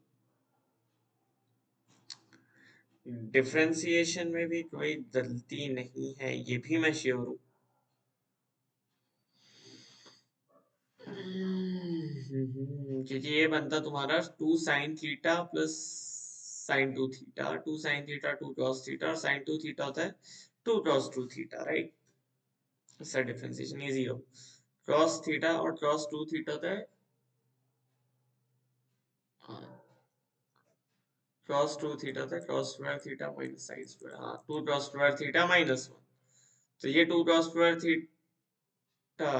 डिफरेंशिएशन में भी कोई गलती नहीं है, ये भी मैं श्योर हूँ। क्योंकि ये बनता तुम्हारा 2 sine theta plus sign 2 theta, 2 sine theta 2 cos theta, और साइन 2 थीटा होता है 2 कॉस 2 थीटा, राइट? इसका डिफरेंशिएशन इजी हो। कॉस थीटा और कॉस 2 थीटा होता है, कॉस 2 थीटा होता है cos square theta minus sine square, हाँ 2 कॉस स्क्वायर थीटा -1। तो ये 2 कॉस स्क्वायर थीटा,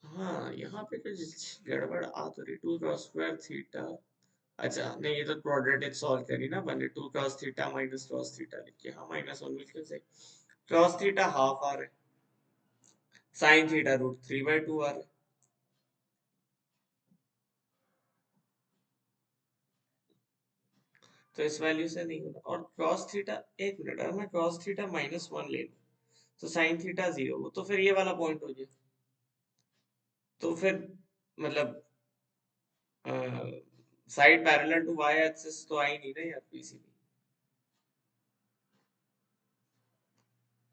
हाँ यहाँ पे कुछ गड़बड़ आ तो रही। 2 कॉस स्क्वायर थीटा, अच्छा नहीं ये तो क्वाड्रेटिक सॉल्व करी ना, बने 2 cos theta minus cos theta लिख के, हाँ -1 बिल्कुल सही। cos थीटा हाफ आ रहा है, sin थीटा √3/2 आ रहा है। तो इस वैल्यू से नहीं होगा। और cos थीटा, एक मिनट, अगर मैं cos थीटा -1 ले लूं तो sin थीटा 0, वो तो फिर ये वाला पॉइंट हो गया। तो फिर मतलब side parallel to y axis तो आई नहीं ना यार किसी भी।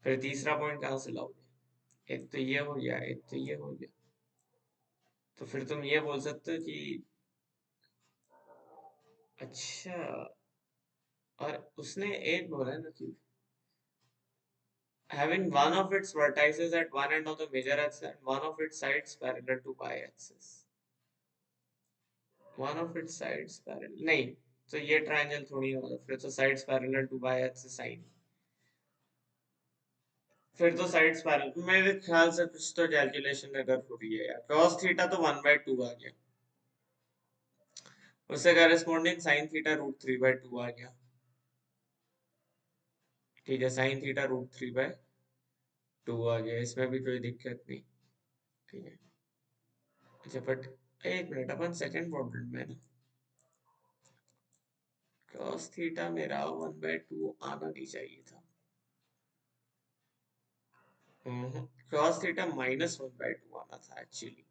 फिर तीसरा पॉइंट कहाँ से लाओगे? एक तो ये हो गया, एक तो ये हो गया। तो फिर तुम ये बोल सकते हो कि अच्छा, और उसने एक बोला है ना कि having one of its vertices at one end of the major axis and one of its sides parallel to y-axis, one of its sides parallel नहीं, तो ये ट्रायंगल थोड़ी होगा, फिर तो sides parallel to y-axis sign, फिर तो sides parallel, मेरे ख्याल से कुछ तो कैलकुलेशन अगर हो रही है यार। cos थीटा तो 1/2 आ गया, उससे करेस्पॉन्डिंग sin थीटा √3/2 आ गया, ठीक है। sin थीटा √3/2 आ गया, इसमें भी कोई दिक्कत नहीं, ठीक है। अच्छा बट एक मिनट, अपन सेकंड क्वाड्रेंट में ना, cos थीटा मेरा 1/2 आना नहीं चाहिए था। cos थीटा -1/2 आना था एक्चुअली।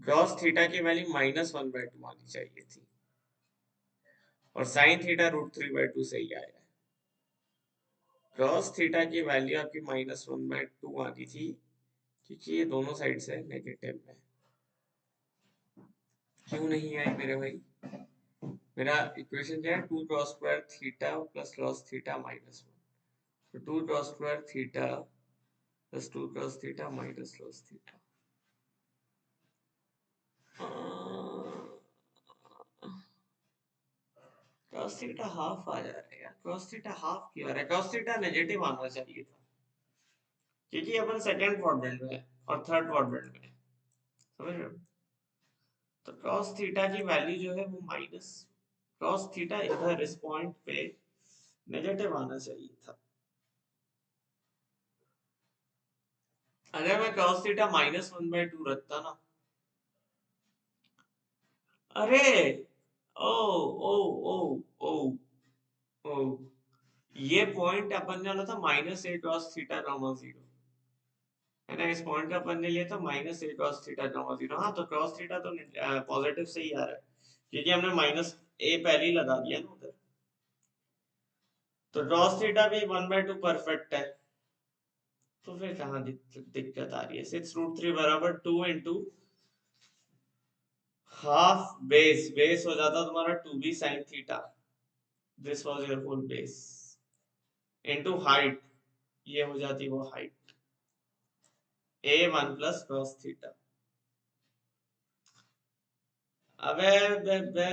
cos थीटा की वैल्यू -1/2 आनी चाहिए थी, और sin थीटा √3/2 से ही आया है। cos थीटा की वैल्यू आपकी -1/2 आनी थी, क्योंकि ये दोनों साइड से नेगेटिव में। क्यों नहीं आई मेरे भाई? मेरा इक्वेशन क्या है? 2 cos square theta plus cos theta -1, तो 2 cos square theta plus 2 cos theta minus cos theta. cos theta half आ जा रहा है यार, cos थीटा हाफ क्यों आ रहा है? cos थीटा नेगेटिव आना चाहिए था, क्योंकि अपन सेकंड क्वाड्रेंट में है और थर्ड क्वाड्रेंट में है, समझ रहे हो? तो cos थीटा की वैल्यू जो है वो माइनस, cos थीटा इधर इस पॉइंट पे नेगेटिव आना चाहिए था। अगर मैं cos थीटा -1/2 रखता ना, अरे ओ ओ ओ ओ ओ, ये पॉइंट अपन ने वाला था -a cos थीटा गामा 0, है ना? इस पॉइंट का अपन ने लिया था -a cos थीटा गामा 0। हाँ, तो cos थीटा तो पॉजिटिव से ही आ रहा है, क्योंकि हमने -a पहले ही लगा दिया ना उधर। तो cos थीटा भी 1/2 परफेक्ट है, तो फिर कहाँ दिक्कत आ रही है? 6√3 बराबर 2 इंटू हाफ बेस, बेस हो जाता तुम्हारा 2b sin theta, this was your full bass, into height, ये हो जाती वो height, a1 plus cos theta. अबे बे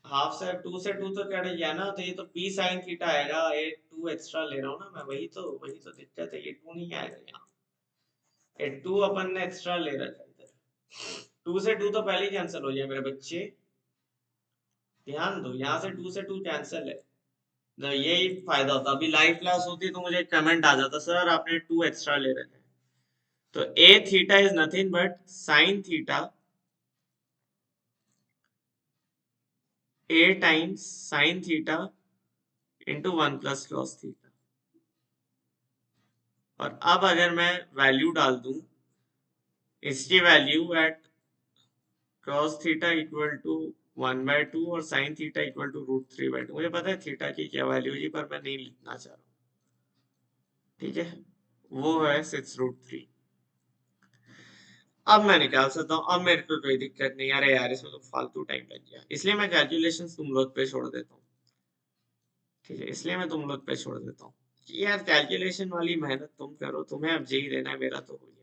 हाफ से 2 तो कट गया ना, तो ये तो p sin थीटा आएगा, ये 2 एक्स्ट्रा ले रहा हूँ ना मैं, वही तो दिक्कत है, ये 2 नहीं आएगा यहाँ, ये 2 अपन ने एक्स्ट्रा ले रखा है इधर। 2 से 2 तो पहले ही कैंसिल हो जाए मेरे बच्चे, ध्यान दो, यहाँ से 2 से 2 कैंसिल है, तो यही फायदा होता। अभी लाइव क्लास होती तो मुझे कमेंट आ जाता, सर आपने 2 एक्स्ट्रा ले रखे हैं। तो a theta is nothing but sin theta, a times sin theta into 1 plus cos theta. और अब अगर मैं वैल्यू डाल दूं, इसकी value at cos theta equal to 1/2 और sin थीटा इक्वल टू √3/2, मुझे पता है थीटा की क्या वैल्यू है, पर मैं नहीं लिखना चाह रहा हूँ, ठीक है? वो है 6√3। अब मैं निकाल सकता हूँ, अब मेरे को कोई दिक्कत नहीं। अरे यार, इसमें तो फालतू टाइम लग गया, इसलिए मैं कैलकुलेशन तुम लोग पे छोड़ देता हूँ, ठीक है? इसलिए मैं तुम लोग पे छोड़ देता हूँ कि यार कैलकुलेशन वाली मेहनत तुम करो, तुम्हें अब जी देना है, मेरा तो हो गया।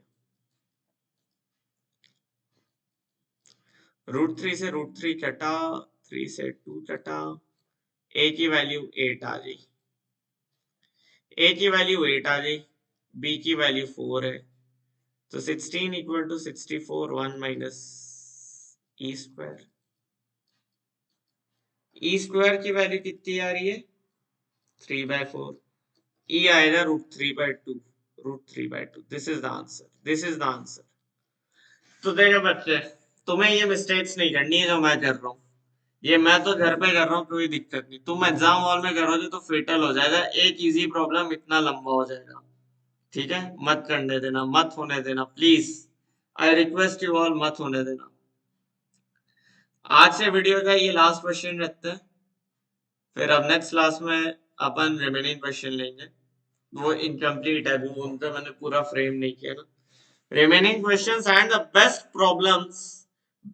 √3 से √3 कटा, 3 से 2 कटा, a की वैल्यू 8 आ गई, a की वैल्यू 8 आ गई, b की वैल्यू 4 है, तो 16 equal to 64, 1 minus E square. E square की वैल्यू कितनी आ रही है? 3/4। ई आएगा √3/2, √3/2, this is the answer, this is the answer. तो देखो बच्चे, तुम्हें ये मिस्टेक्स नहीं करनी है जो मैं कर रहा हूँ, ये मैं तो घर पे कर रहा हूँ, कोई दिक्कत नहीं। तुम एग्जाम हॉल में करोगे तो फेटल हो जाएगा, एक इजी प्रॉब्लम इतना लंबा हो जाएगा, ठीक है? मत करने देना, मत होने देना, please, I request you all, मत होने देना। आज से वीडियो का ये लास्ट क्वेश्चन रखते हैं, फिर अब नेक्स्ट क्लास में अपन रिमेनिंग क्वेश्चन लेंगे। वो इनकम्प्लीट है, वो उनका मैंने पूरा फ्रेम नहीं किया ना। Remaining questions and the best problems,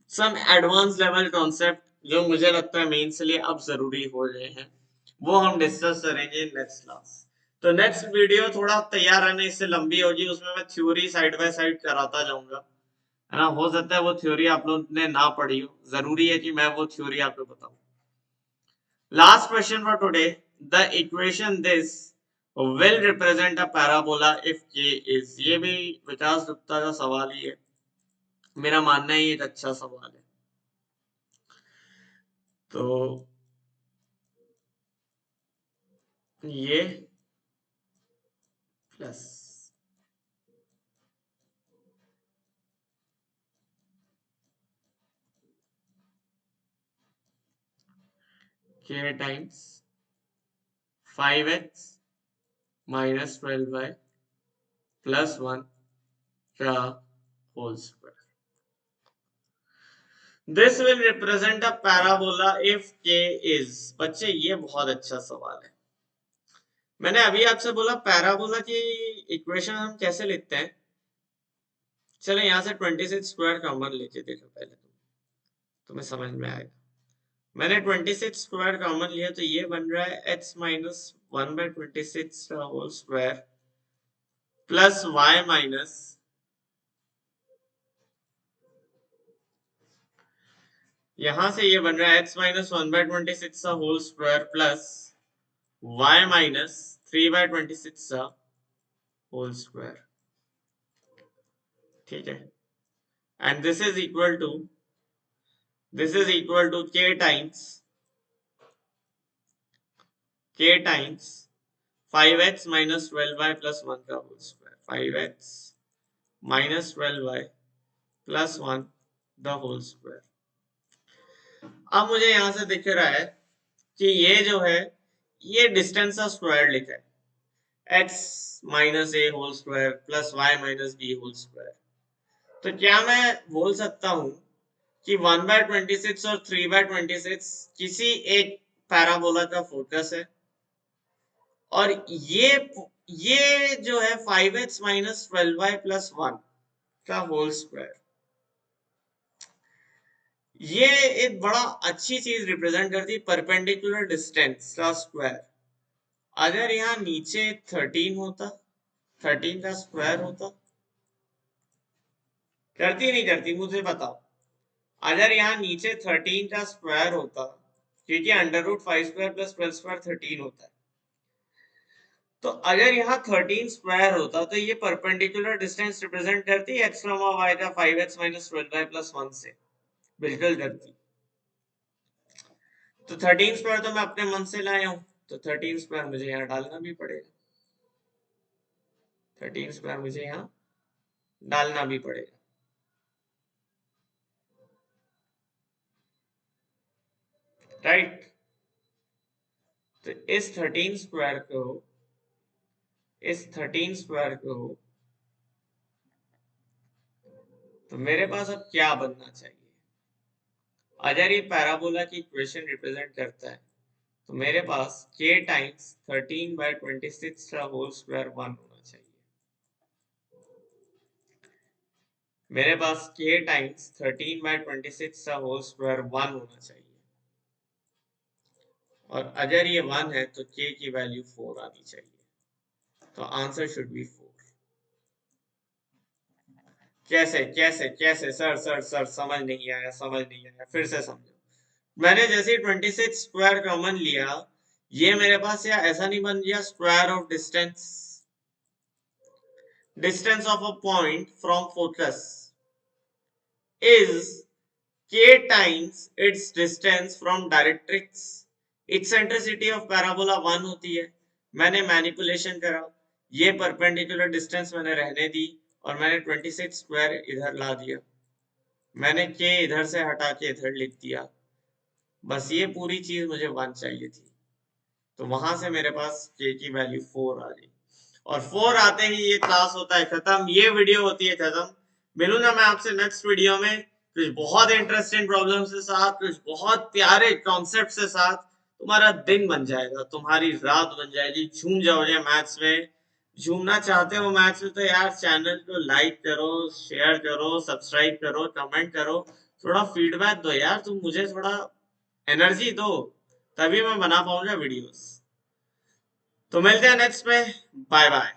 some advance level concept जो मुझे लगता है मेंस के लिए अब जरूरी हो रहे हैं, वो हम डिस्कस करेंगे नेक्स्ट क्लास। तो नेक्स्ट वीडियो थोड़ा तैयार रहने, इससे लंबी होगी, उसमें मैं थ्योरी साइड बाय साइड कराता जाऊंगा, है ना? हो सकता है वो थ्योरी आप लोग ने ना पढ़ी हो, जरूरी है कि मैं वो थ्योरी आपको बताऊं। Last question for today, the equation this will represent a parabola if k is, ये भी विकास गुप्ता का सवाल ही है, मेरा मानना है ये एक अच्छा सवाल है। तो ये plus k times 5x minus 12y plus 1 का whole square, this will represent a parabola if k is. बच्चे ये बहुत अच्छा सवाल है। मैंने अभी आपसे बोला पैराबोला की इक्वेशन हम कैसे लिखते हैं, चलो यहाँ से 26 स्क्वायर कॉमन लेके देखो पहले, तुम्हें समझ में आएगा। मैंने 26 स्क्वायर कॉमन लिया, तो ये बन रहा है x माइनस 1/26 का whole square plus y minus, यहां से ये बन रहा है x माइनस 1/26 का whole square plus y minus 3/26 का होल स्क्वायर, ठीक है। And this is equal to k times 5x minus 12y plus 1 का whole square, 5x minus 12y plus 1 the whole square. अब मुझे यहां से दिख रहा है कि ये जो है ये डिस्टेंस का स्क्वायर लिखा है, x minus A whole square plus y minus B whole square. तो क्या मैं बोल सकता हूं कि 1/26 और 3/26 किसी एक पैराबोला का फोकस है, और ये जो है 5x माइनस 12y प्लस 1 का होल स्क्वायर, ये एक बड़ा अच्छी चीज रिप्रेजेंट करती है, परपेंडिकुलर डिस्टेंस का स्क्वायर। अगर यहाँ नीचे 13 होता, 13 का स्क्वायर होता, करती नहीं करती मुझे बताओ। अगर यहाँ नीचे 13 का स्क्वायर होता, क्योंकि under root 5 square plus 12 square 13 होता है, तो अगर यहाँ 13 स्क्वायर होता तो ये परपेंडिकुलर डिस्टेंस रिप्रेजेंट करती है x, y का 5x माइनस 12y प्लस 1 से, बिल्कुल करती। तो 13 स्क्वायर तो मैं अपने मन से लाया हूं, तो 13 स्क्वायर मुझे यहाँ डालना भी पड़ेगा, 13 स्क्वायर मुझे यहाँ डालना भी पड़ेगा, राइट। तो इस 13 स्क्वायर को तो मेरे पास अब क्या बनना चाहिए? अगर ये पैराबोला की इक्वेशन रिप्रेजेंट करता है तो मेरे पास k टाइम्स 13/26 का होल स्क्वायर 1 होना चाहिए। मेरे पास k टाइम्स 13/26 का होल स्क्वायर 1 होना चाहिए, और अगर ये 1 है तो k की वैल्यू 4 आनी चाहिए, तो आंसर शुड बी 4। कैसे कैसे कैसे सर सर सर समझ नहीं आया, फिर से समझो। मैंने जैसे 26 स्क्वायर कॉमन लिया, ये मेरे पास या ऐसा नहीं बन गया square of distance of a point from focus is k times its distance from directrix। Eccentricity of parabola 1 होती है, मैंने मैनिपुलेशन करा, ये परपेंडिकुलर डिस्टेंस मैंने रहने दी, और मैंने 26 स्क्वायर इधर ला दिया, मैंने k इधर से हटा के इधर लिख दिया, बस ये पूरी चीज मुझे 1 चाहिए थी, तो वहां से मेरे पास k की वैल्यू 4 आ गई, और 4 आते ही ये क्लास होता है खत्म, ये वीडियो होती है खत्म। मिलूंगा मैं आपसे नेक्स्ट वीडियो में कुछ बहुत इंटरेस्टिंग प्रॉब्लम के साथ, कुछ बहुत प्यारे कॉन्सेप्ट के साथ। तुम्हारा दिन बन जाएगा, तुम्हारी रात बन जाएगी, झूम जाओगे मैथ्स में। झूमना चाहते हो मैथ्स में तो यार चैनल को लाइक करो, शेयर करो, सब्सक्राइब करो, कमेंट करो, थोड़ा फीडबैक दो यार, तुम मुझे थोड़ा एनर्जी दो, तभी मैं बना पाऊंगा वीडियोस। तो मिलते हैं नेक्स्ट में, बाय बाय।